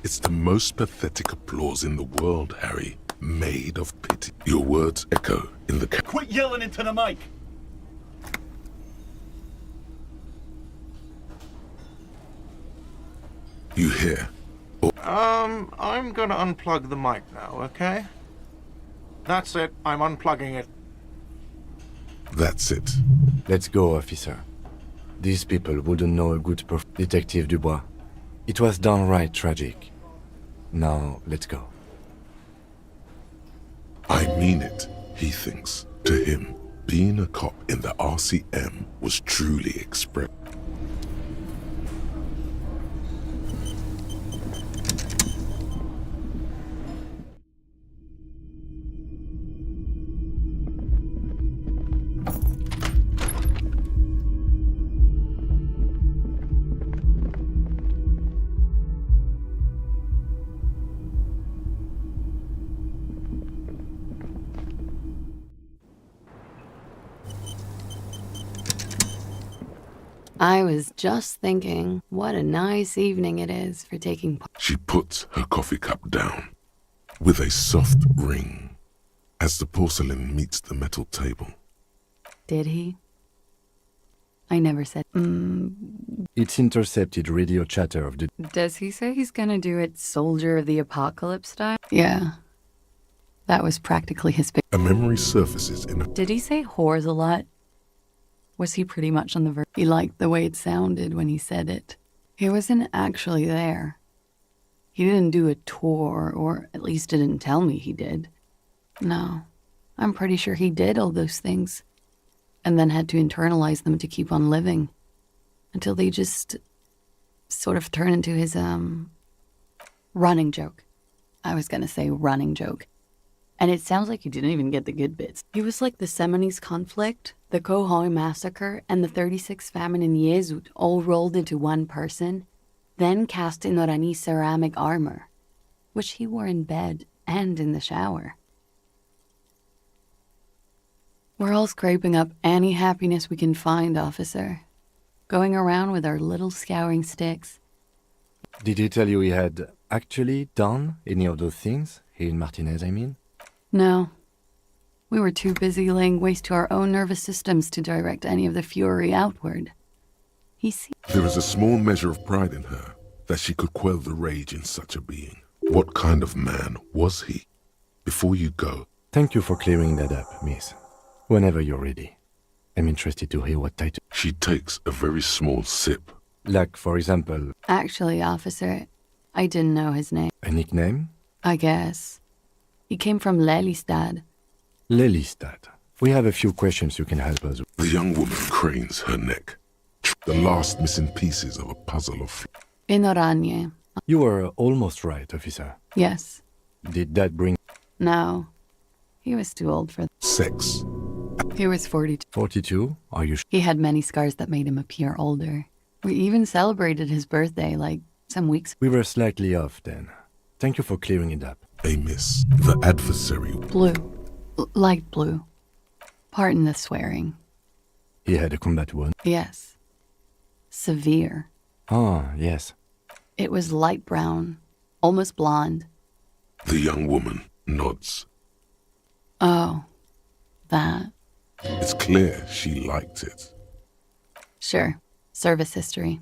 A: It's the most pathetic applause in the world, Harry. Made of pity. Your words echo in the...
S: Quit yelling into the mic!
A: You hear?
F: I'm gonna unplug the mic now, okay? That's it. I'm unplugging it.
A: That's it.
C: Let's go, officer. These people wouldn't know a good Detective Dubois. It was downright tragic. Now, let's go.
A: I mean it, he thinks. To him, being a cop in the RCM was truly expressed.
O: I was just thinking, what a nice evening it is for taking part.
A: She puts her coffee cup down with a soft ring as the porcelain meets the metal table.
O: Did he? I never said,
C: It's intercepted radio chatter of the...
O: Does he say he's gonna do it Soldier of the Apocalypse style? Yeah. That was practically his
A: A memory surfaces in a...
O: Did he say whores a lot? Was he pretty much on the verge? He liked the way it sounded when he said it. He wasn't actually there. He didn't do a tour, or at least didn't tell me he did. No, I'm pretty sure he did all those things, and then had to internalize them to keep on living, until they just sort of turn into his, running joke. I was gonna say running joke. And it sounds like you didn't even get the good bits. He was like the Seminoles conflict, the Cohoy massacre, and the 36 famine in Yezud all rolled into one person, then cast in Orani ceramic armor, which he wore in bed and in the shower. We're all scraping up any happiness we can find, officer. Going around with our little scouring sticks.
C: Did he tell you he had actually done any of those things? He and Martinez, I mean?
O: No. We were too busy laying waste to our own nervous systems to direct any of the fury outward.
A: There is a small measure of pride in her that she could quell the rage in such a being. What kind of man was he? Before you go...
C: Thank you for clearing that up, miss. Whenever you're ready. I'm interested to hear what title...
A: She takes a very small sip.
C: Like, for example...
O: Actually, officer, I didn't know his name.
C: A nickname?
O: I guess. He came from Lelystad.
C: Lelystad. We have a few questions you can help us with.
A: The young woman cranes her neck. The last missing pieces of a puzzle of...
O: In Oranje.
C: You were almost right, officer.
O: Yes.
C: Did that bring...
O: No. He was too old for...
A: Sex.
O: He was 42.
C: 42? Are you...
O: He had many scars that made him appear older. We even celebrated his birthday, like, some weeks...
C: We were slightly off then. Thank you for clearing it up.
A: A miss. The adversary...
O: Blue. Light blue. Pardon the swearing.
C: He had a combat wound?
O: Yes. Severe.
C: Ah, yes.
O: It was light brown, almost blonde.
A: The young woman nods.
O: Oh, that.
A: It's clear she liked it.
O: Sure. Service history.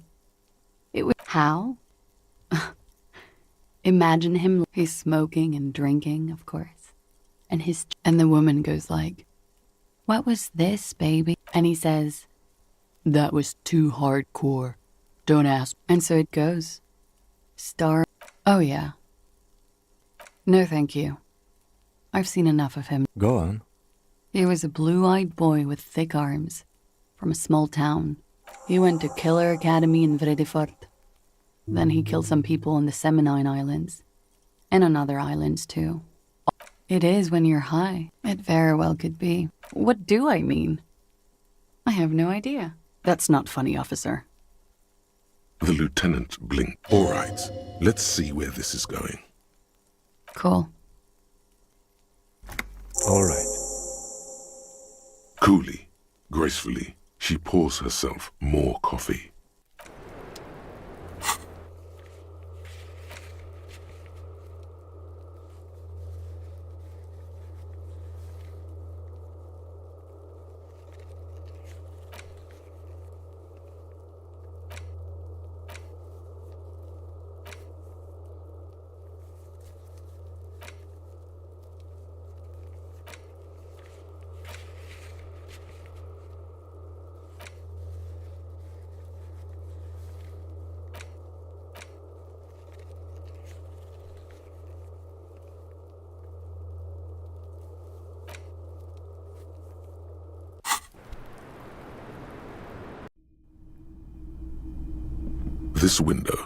O: It was... How? Imagine him. He's smoking and drinking, of course. And the woman goes like, "What was this, baby?" And he says, "That was too hardcore. Don't ask." And so it goes. Star. Oh, yeah. No, thank you. I've seen enough of him.
C: Go on.
O: He was a blue-eyed boy with thick arms, from a small town. He went to Killer Academy in Vredefort. Then he killed some people in the Seminine Islands. And on other islands, too. It is when you're high. It very well could be. What do I mean? I have no idea. That's not funny, officer.
A: The lieutenant blinked. All right, let's see where this is going.
O: Cool.
C: All right.
A: Coolly, gracefully, she pours herself more coffee. This window.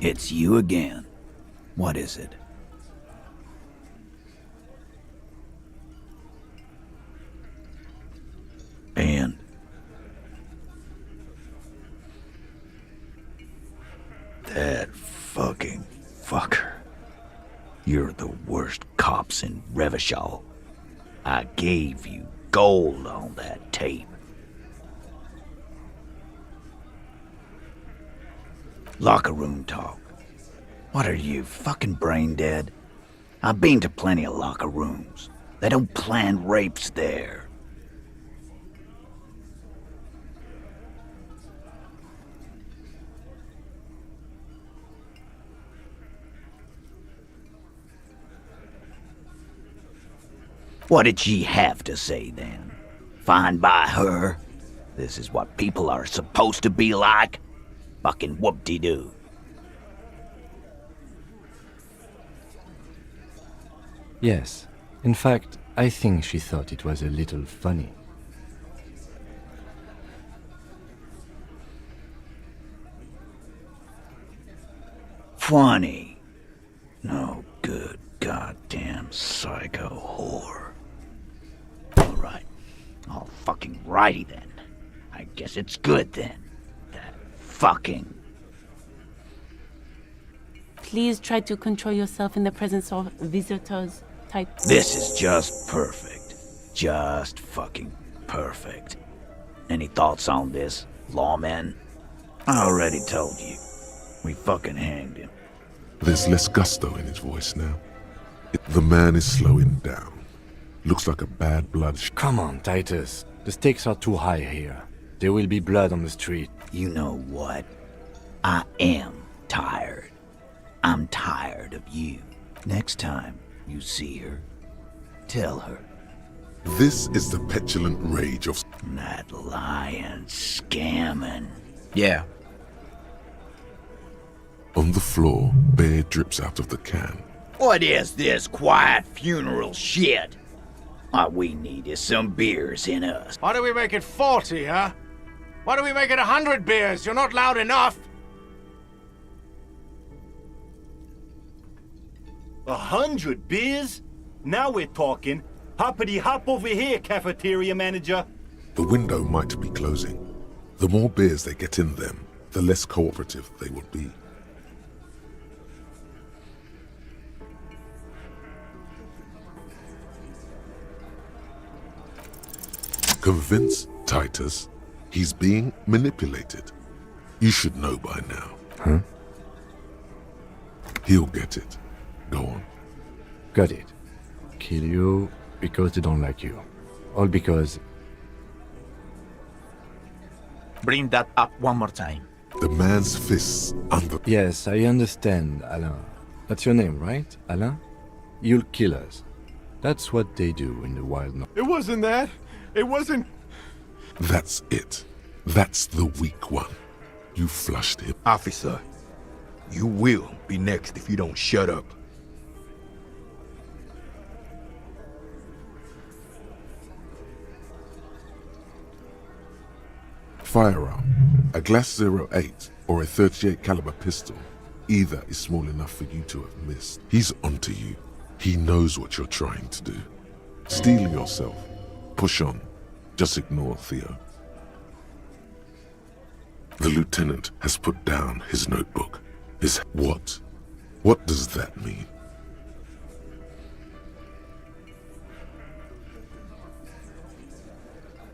I: It's you again. What is it? And that fucking fucker. You're the worst cops in Revachol. I gave you gold on that tape. Locker room talk. What are you, fucking brain dead? I've been to plenty of locker rooms. They don't plan rapes there. What did she have to say then? Fine by her? This is what people are supposed to be like? Fucking whoop-de-doo.
C: Yes. In fact, I think she thought it was a little funny.
I: Funny? No good goddamn psycho whore. Alright. All fucking righty then. I guess it's good then. Fucking.
L: Please try to control yourself in the presence of visitors. Type.
I: This is just perfect. Just fucking perfect. Any thoughts on this, lawman? I already told you. We fucking hanged him.
A: There's less gusto in his voice now. The man is slowing down. Looks like a bad blood.
C: Come on, Titus. The stakes are too high here. There will be blood on the street.
I: You know what? I am tired. I'm tired of you. Next time you see her, tell her.
A: This is the petulant rage of
I: that lying, scamming.
P: Yeah.
A: On the floor, beer drips out of the can.
I: What is this quiet funeral shit? What we need is some beers in us.
J: Why do we make it 40, huh? Why do we make it 100 beers? You're not loud enough.
S: 100 beers? Now we're talking. Hoppity hop over here, cafeteria manager.
A: The window might be closing. The more beers they get in them, the less cooperative they will be. Convince Titus he's being manipulated. You should know by now.
C: Huh?
A: He'll get it. Go on.
C: Got it. Kill you because they don't like you. All because...
P: Bring that up one more time.
A: The man's fists under...
C: Yes, I understand, Alain. That's your name, right, Alain? You'll kill us. That's what they do in the wild north.
R: It wasn't that. It wasn't...
A: That's it. That's the weak one. You flushed him.
R: Officer, you will be next if you don't shut up.
A: Firearm. A Glass 08 or a 38 caliber pistol. Either is small enough for you to have missed. He's onto you. He knows what you're trying to do. Steel yourself. Push on. Just ignore Theo. The lieutenant has put down his notebook. What? What does that mean?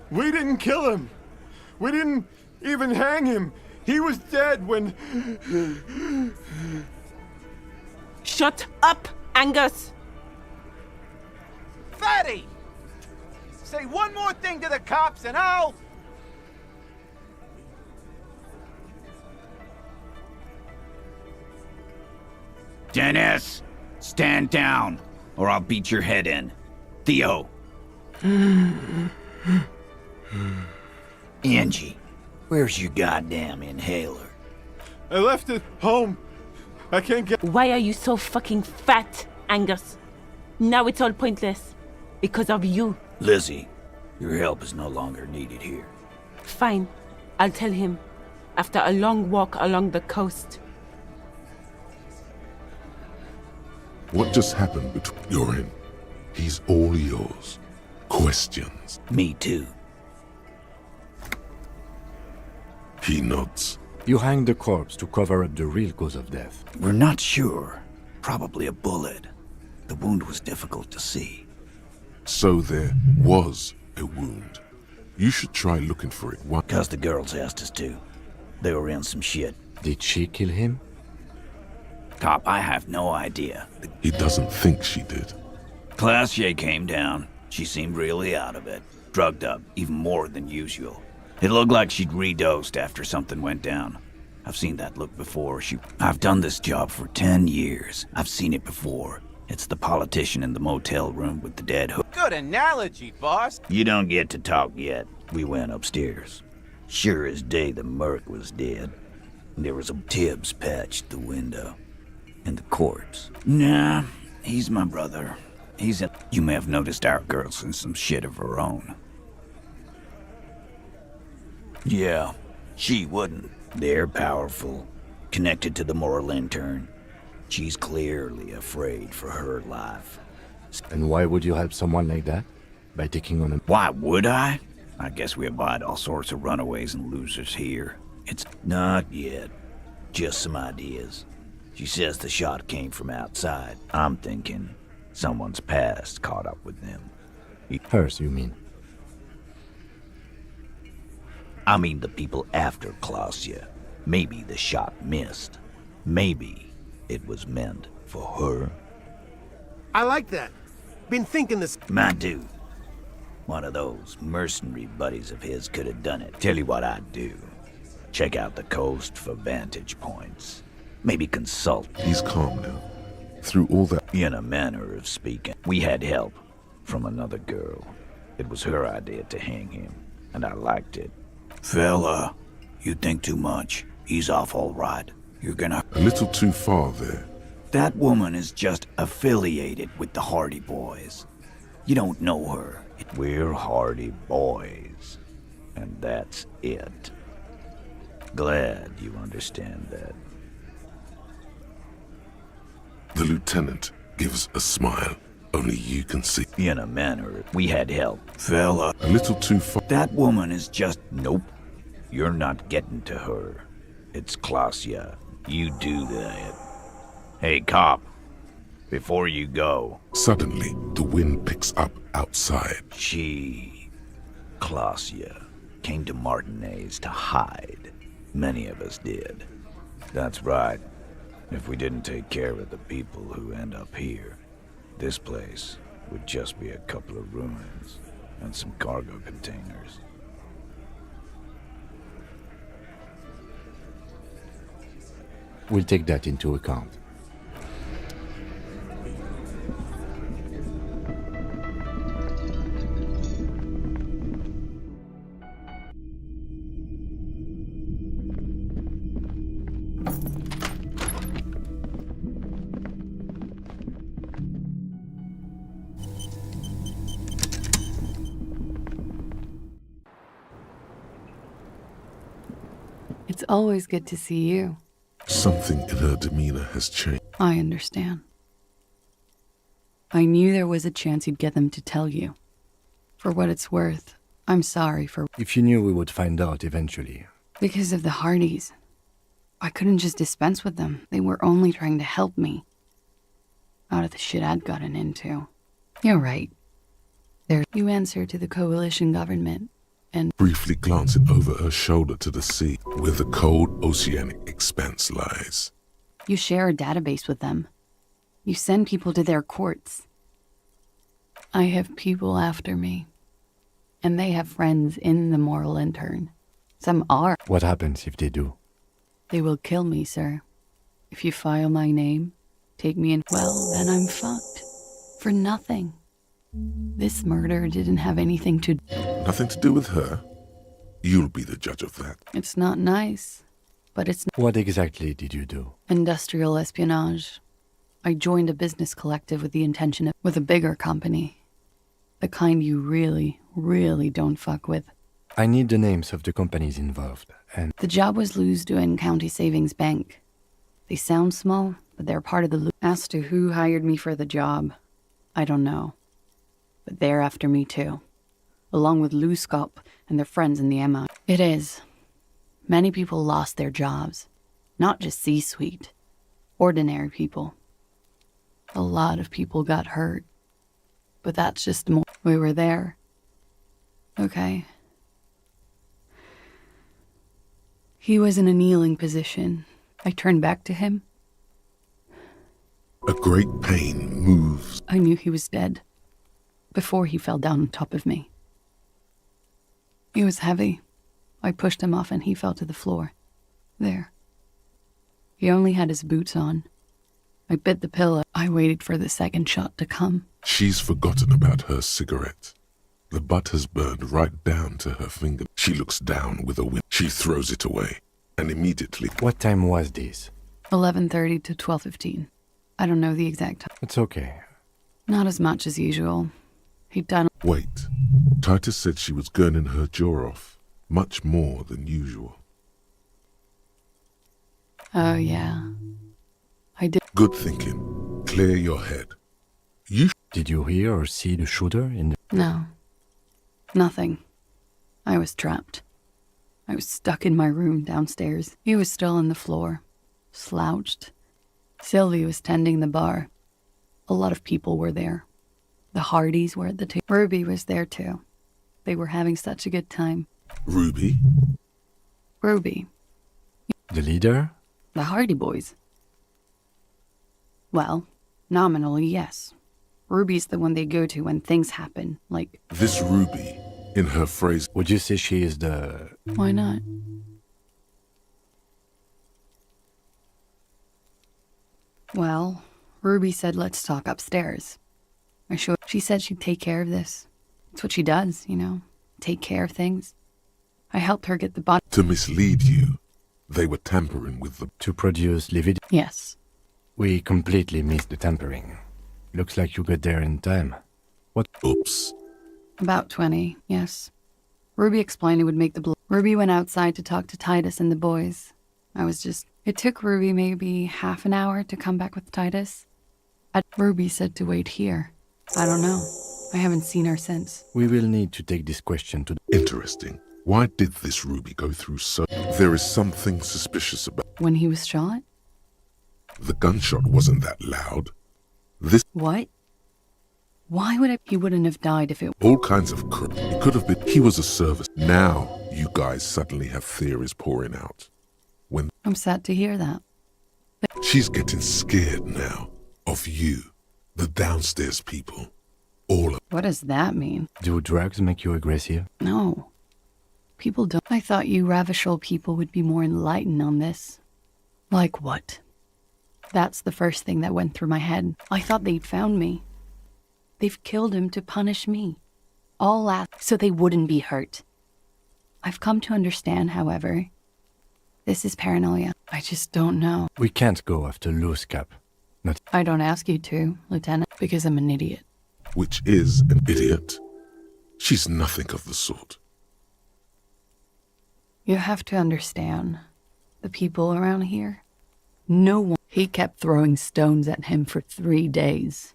T: We didn't kill him. We didn't even hang him. He was dead when...
L: Shut up, Angus!
Q: Fatty! Say one more thing to the cops and I'll...
I: Dennis! Stand down, or I'll beat your head in. Theo! Angie, where's your goddamn inhaler?
T: I left it home. I can't get...
L: Why are you so fucking fat, Angus? Now it's all pointless. Because of you.
I: Lizzie, your help is no longer needed here.
L: Fine. I'll tell him. After a long walk along the coast.
A: What just happened between... You're in. He's all yours. Questions?
I: Me too.
A: He nods.
C: You hanged the corpse to cover up the real cause of death.
I: We're not sure. Probably a bullet. The wound was difficult to see.
A: So there was a wound. You should try looking for it. Why?
I: 'Cause the girls asked us to. They were in some shit.
C: Did she kill him?
I: Cop, I have no idea.
A: He doesn't think she did.
I: Classier came down. She seemed really out of it. Drugged up, even more than usual. It looked like she'd redosed after something went down. I've seen that look before. I've done this job for 10 years. I've seen it before. It's the politician in the motel room with the dead hook.
Q: Good analogy, boss.
I: You don't get to talk yet. We went upstairs. Sure as day the merc was dead. There was a Tibbs patched the window. And the corpse. Nah, he's my brother. You may have noticed our girl's in some shit of her own. Yeah, she wouldn't. They're powerful. Connected to the moral intern. She's clearly afraid for her life.
C: And why would you help someone like that? By taking on a...
I: Why would I? I guess we abide all sorts of runaways and losers here. It's not yet. Just some ideas. She says the shot came from outside. I'm thinking someone's past caught up with them.
C: Hers, you mean?
I: I mean the people after Clausia. Maybe the shot missed. Maybe it was meant for her.
J: I like that. Been thinking this.
I: My dude. One of those mercenary buddies of his could have done it. Tell you what I'd do. Check out the coast for vantage points. Maybe consult.
A: He's calm now. Through all that...
I: In a manner of speaking. We had help from another girl. It was her idea to hang him, and I liked it. Fella, you think too much. He's off all right. You're gonna...
A: A little too far there.
I: That woman is just affiliated with the Hardy Boys. You don't know her. We're Hardy Boys. And that's it. Glad you understand that.
A: The lieutenant gives a smile. Only you can see.
I: In a manner, we had help. Fella.
A: A little too far.
I: That woman is just... Nope. You're not getting to her. It's Clausia. You do that. Hey, cop. Before you go...
A: Suddenly, the wind picks up outside.
I: Clausia, came to Martinez to hide. Many of us did. That's right. If we didn't take care of the people who end up here, this place would just be a couple of ruins and some cargo containers.
C: We'll take that into account.
O: It's always good to see you.
A: Something in her demeanor has changed.
O: I understand. I knew there was a chance you'd get them to tell you. For what it's worth, I'm sorry for...
C: If you knew we would find out eventually,
O: Because of the Hardys. I couldn't just dispense with them. They were only trying to help me out of the shit I'd gotten into. You're right. You answer to the coalition government and
A: briefly glancing over her shoulder to the sea, where the cold oceanic expanse lies.
O: you share a database with them. You send people to their courts. I have people after me. And they have friends in the moral intern. Some are.
C: What happens if they do?
O: They will kill me, sir. If you file my name, take me in, well, then I'm fucked. For nothing. This murder didn't have anything to...
A: Nothing to do with her? You'll be the judge of that.
O: It's not nice, but it's...
C: What exactly did you do?
O: Industrial espionage. I joined a business collective with the intention of... with a bigger company. The kind you really, really don't fuck with.
C: I need the names of the companies involved, and...
O: The job was Elysium County Savings Bank. They sound small, but they're part of the... As to who hired me for the job, I don't know. But they're after me too. Along with Lou Scop and their friends in the MI. It is. Many people lost their jobs. Not just C-suite. Ordinary people. A lot of people got hurt. But that's just more. We were there. Okay. He was in a kneeling position. I turned back to him.
A: A great pain moves.
O: I knew he was dead. Before he fell down on top of me. He was heavy. I pushed him off and he fell to the floor. There. He only had his boots on. I bit the pillow. I waited for the second shot to come.
A: She's forgotten about her cigarette. The butt has burned right down to her finger. She looks down with a wind. She throws it away. And immediately...
C: What time was this?
O: 11:30 to 12:15. I don't know the exact time.
C: It's okay.
O: Not as much as usual. He'd done...
A: Wait. Titus said she was gurning her jaw off. Much more than usual.
O: Oh, yeah. I did...
A: Good thinking. Clear your head.
C: Did you hear or see the shooter in the...
O: No. Nothing. I was trapped. I was stuck in my room downstairs. He was still on the floor. Slouched. Sylvie was tending the bar. A lot of people were there. The Hardys were at the table. Ruby was there too. They were having such a good time.
A: Ruby?
O: Ruby.
C: The leader?
O: The Hardy Boys. Well, nominally, yes. Ruby's the one they go to when things happen, like...
A: This Ruby, in her phrase...
C: Would you say she is the...
O: Why not? Well, Ruby said let's talk upstairs. She said she'd take care of this. It's what she does, you know, take care of things. I helped her get the body...
A: To mislead you, they were tampering with the...
C: To produce livid...
O: Yes.
C: We completely missed the tampering. Looks like you got there in time. What?
A: Oops.
O: About 20, yes. Ruby explained it would make the... Ruby went outside to talk to Titus and the boys. I was just... It took Ruby maybe half an hour to come back with Titus. Ruby said to wait here. I don't know. I haven't seen her since.
C: We will need to take this question to...
A: Interesting. Why did this Ruby go through so... There is something suspicious about...
O: When he was shot?
A: The gunshot wasn't that loud. This...
O: What? Why would He wouldn't have died if it...
A: All kinds of crap. It could have been... He was a service. Now, you guys suddenly have theories pouring out. When...
O: I'm sad to hear that.
A: She's getting scared now. Of you. The downstairs people. All of...
O: What does that mean?
C: Do drugs make you aggressive?
O: No. People don't... I thought you Ravishal people would be more enlightened on this. Like what? That's the first thing that went through my head. I thought they'd found me. They've killed him to punish me. All that so they wouldn't be hurt. I've come to understand, however, this is paranoia. I just don't know.
C: We can't go after loose cap. Not...
O: I don't ask you to, Lieutenant, because I'm an idiot.
A: Which is an idiot? She's nothing of the sort.
O: You have to understand, the people around here, no one... He kept throwing stones at him for 3 days.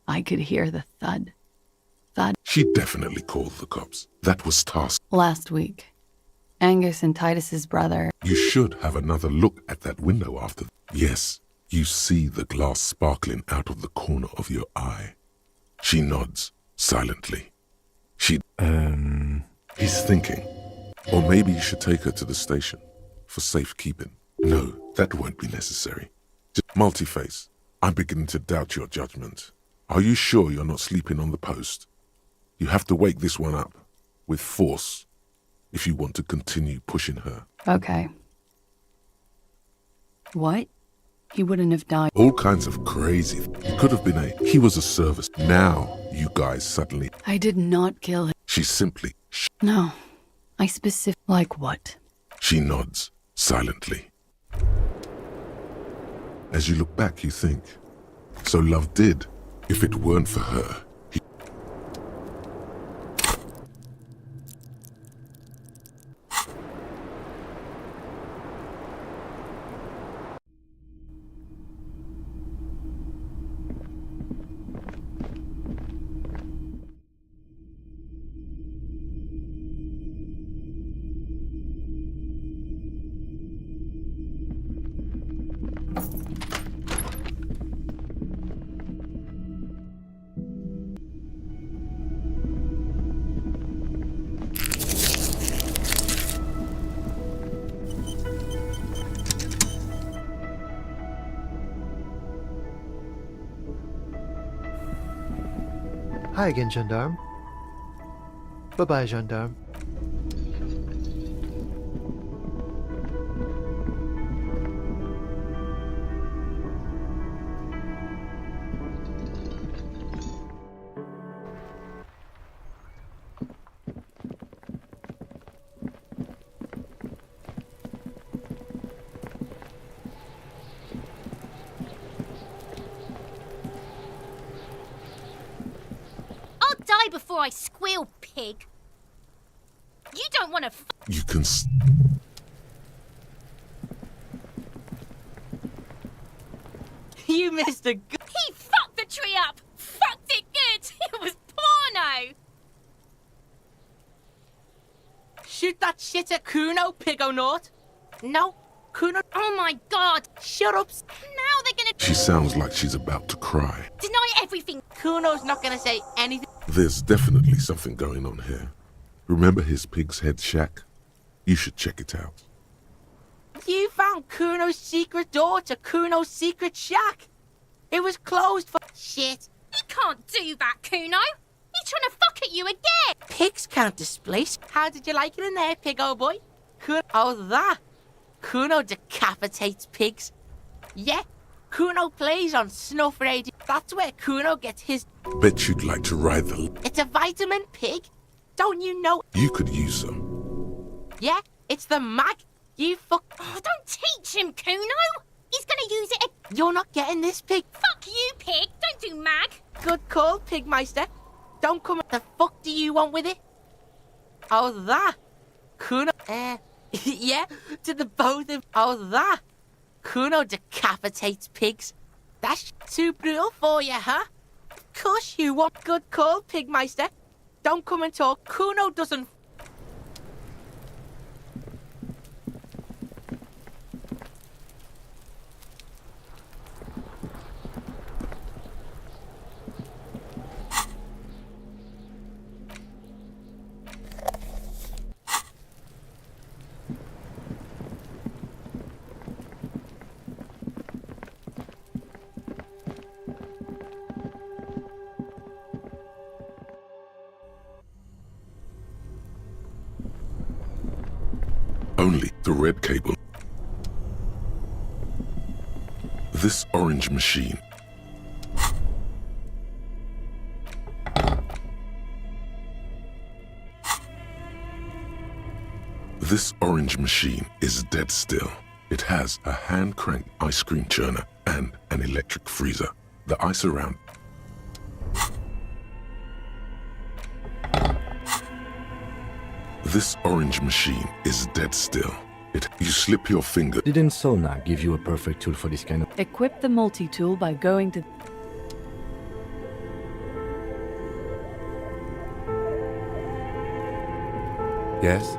O: I could hear the thud. Thud.
A: She definitely called the cops. That was task.
O: Last week. Angus and Titus's brother.
A: You should have another look at that window after. Yes, you see the glass sparkling out of the corner of your eye. She nods, silently. He's thinking. Or maybe you should take her to the station, for safekeeping. No, that won't be necessary. Just Multiface, I'm beginning to doubt your judgment. Are you sure you're not sleeping on the post? You have to wake this one up, with force, if you want to continue pushing her.
O: Okay. What? He wouldn't have died.
A: All kinds of crazy. He could have been he was a service. Now, you guys suddenly.
O: I did not kill him.
A: She simply.
O: No. I specific. Like what?
A: She nods, silently. As you look back, you think. So Love did. If it weren't for her, he.
E: Hi again, Gendarme. Bye-bye, Gendarme.
U: Before I squeal, pig. You don't want to.
A: You can.
U: You missed a good. He fucked the tree up. Fucked it good. It was porno.
V: Shoot that shit at Kuno, Pigonaut. No, Kuno.
U: Oh my god.
V: Shut up.
U: Now they're gonna.
A: She sounds like she's about to cry.
U: Deny everything.
V: Kuno's not gonna say anything.
A: There's definitely something going on here. Remember his pig's head shack? You should check it out.
V: You found Kuno's secret door to Kuno's secret shack. It was closed for shit.
U: He can't do that, Kuno. He's trying to fuck at you again.
V: Pigs can't displace. How did you like it in there, pig old boy? Oh, that. Kuno decapitates pigs. Yeah, Kuno plays on snuff radio. That's where Kuno gets his.
A: Bet you'd like to ride the.
V: It's a vitamin pig. Don't you know?
A: You could use some.
V: Yeah, it's the mag. You fuck.
U: Oh, don't teach him, Kuno. He's gonna use it.
V: You're not getting this, pig.
U: Fuck you, pig. Don't do mag.
V: Good call, Pigmeister. Don't come. The fuck do you want with it? Oh, that. Kuno. Yeah, to the both of. Oh, that. Kuno decapitates pigs. That's too brutal for you, huh? Of course you want. Good call, Pigmeister. Don't come and talk. Kuno doesn't.
A: Only the red cable. This orange machine. This orange machine is dead still. It has a hand-cranked ice cream churner and an electric freezer. The ice around. This orange machine is dead still. You slip your finger.
C: Didn't Sona give you a perfect tool for this kind of...
O: Equip the multi-tool by going to...
C: Yes?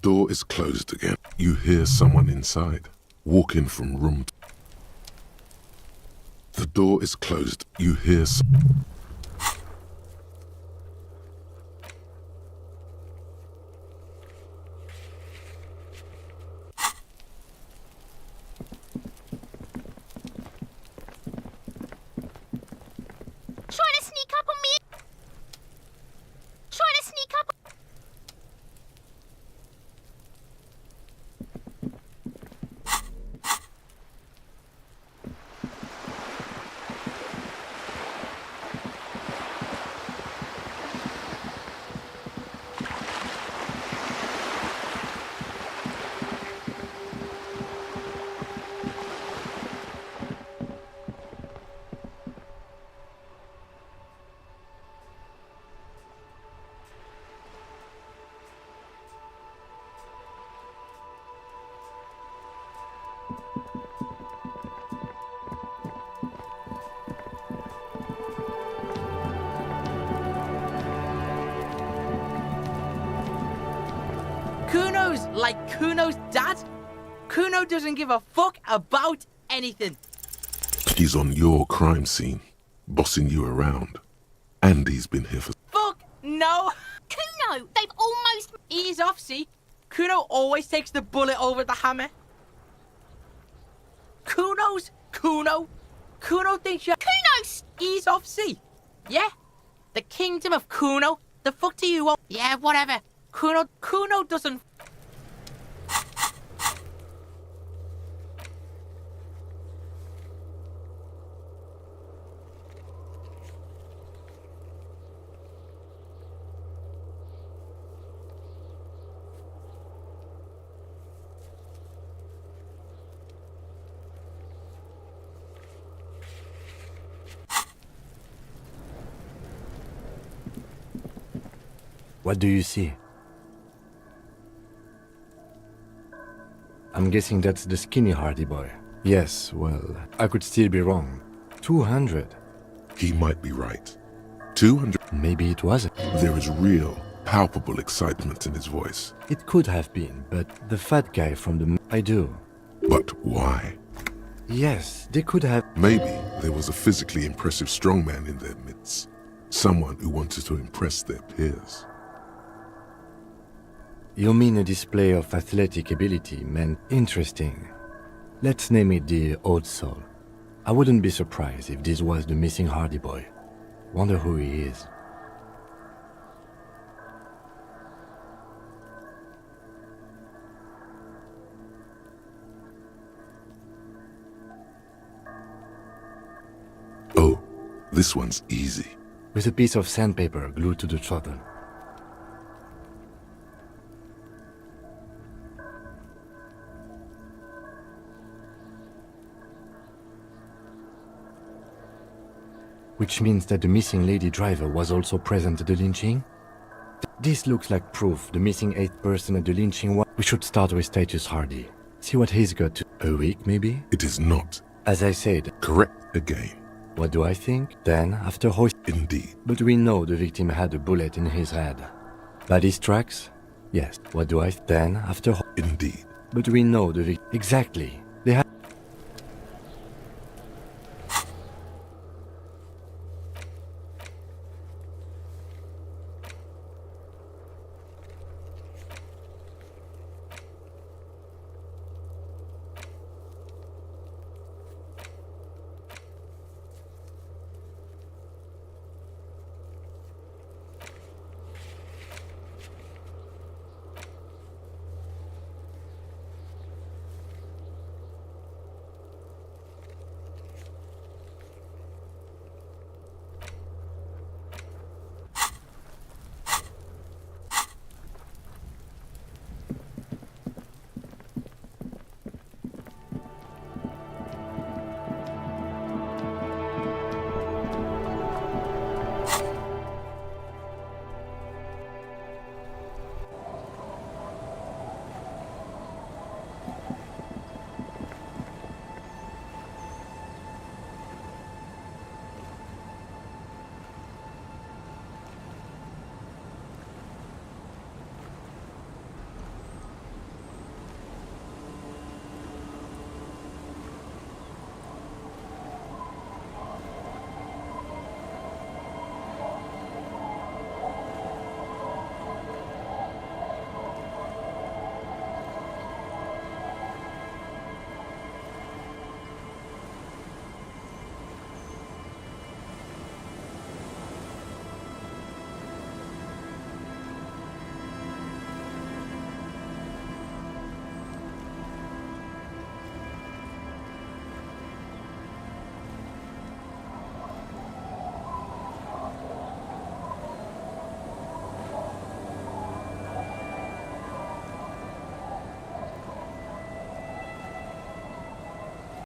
A: door is closed again. You hear someone inside, walking from room to... The door is closed. You hear
U: Trying to sneak up on me. Trying to sneak up.
V: Kuno's like Kuno's dad. Kuno doesn't give a fuck about anything.
A: He's on your crime scene, bossing you around. And he's been here for...
V: Fuck no.
U: Kuno, they've almost...
V: Ease off, see? Kuno always takes the bullet over the hammer. Kuno's Kuno. Kuno thinks you're...
U: Kuno's...
V: Ease off, see? Yeah? The kingdom of Kuno? The fuck do you want? Yeah, whatever. Kuno doesn't...
C: What do you see? I'm guessing that's the skinny Hardy boy. Yes, well, I could still be wrong. 200.
A: He might be right. 200.
C: Maybe it wasn't.
A: There is real, palpable excitement in his voice.
C: It could have been, but the fat guy from the... I do.
A: But why?
C: Yes, they could have...
A: Maybe there was a physically impressive strongman in their midst. Someone who wanted to impress their peers.
C: You mean a display of athletic ability meant interesting. Let's name it the Old Soul. I wouldn't be surprised if this was the missing Hardy boy. Wonder who he is.
A: Oh, this one's easy.
C: With a piece of sandpaper glued to the throttle. Which means that the missing lady driver was also present at the lynching? This looks like proof the missing 8th person at the lynching was... We should start with Titus Hardy. See what he's got to... A week, maybe?
A: It is not.
C: As I said...
A: Correct again.
C: What do I think? Then, after hoist...
A: Indeed.
C: But we know the victim had a bullet in his head. Body's tracks? Yes. What do I... Then, after...
A: Indeed.
C: But we know the victim... Exactly.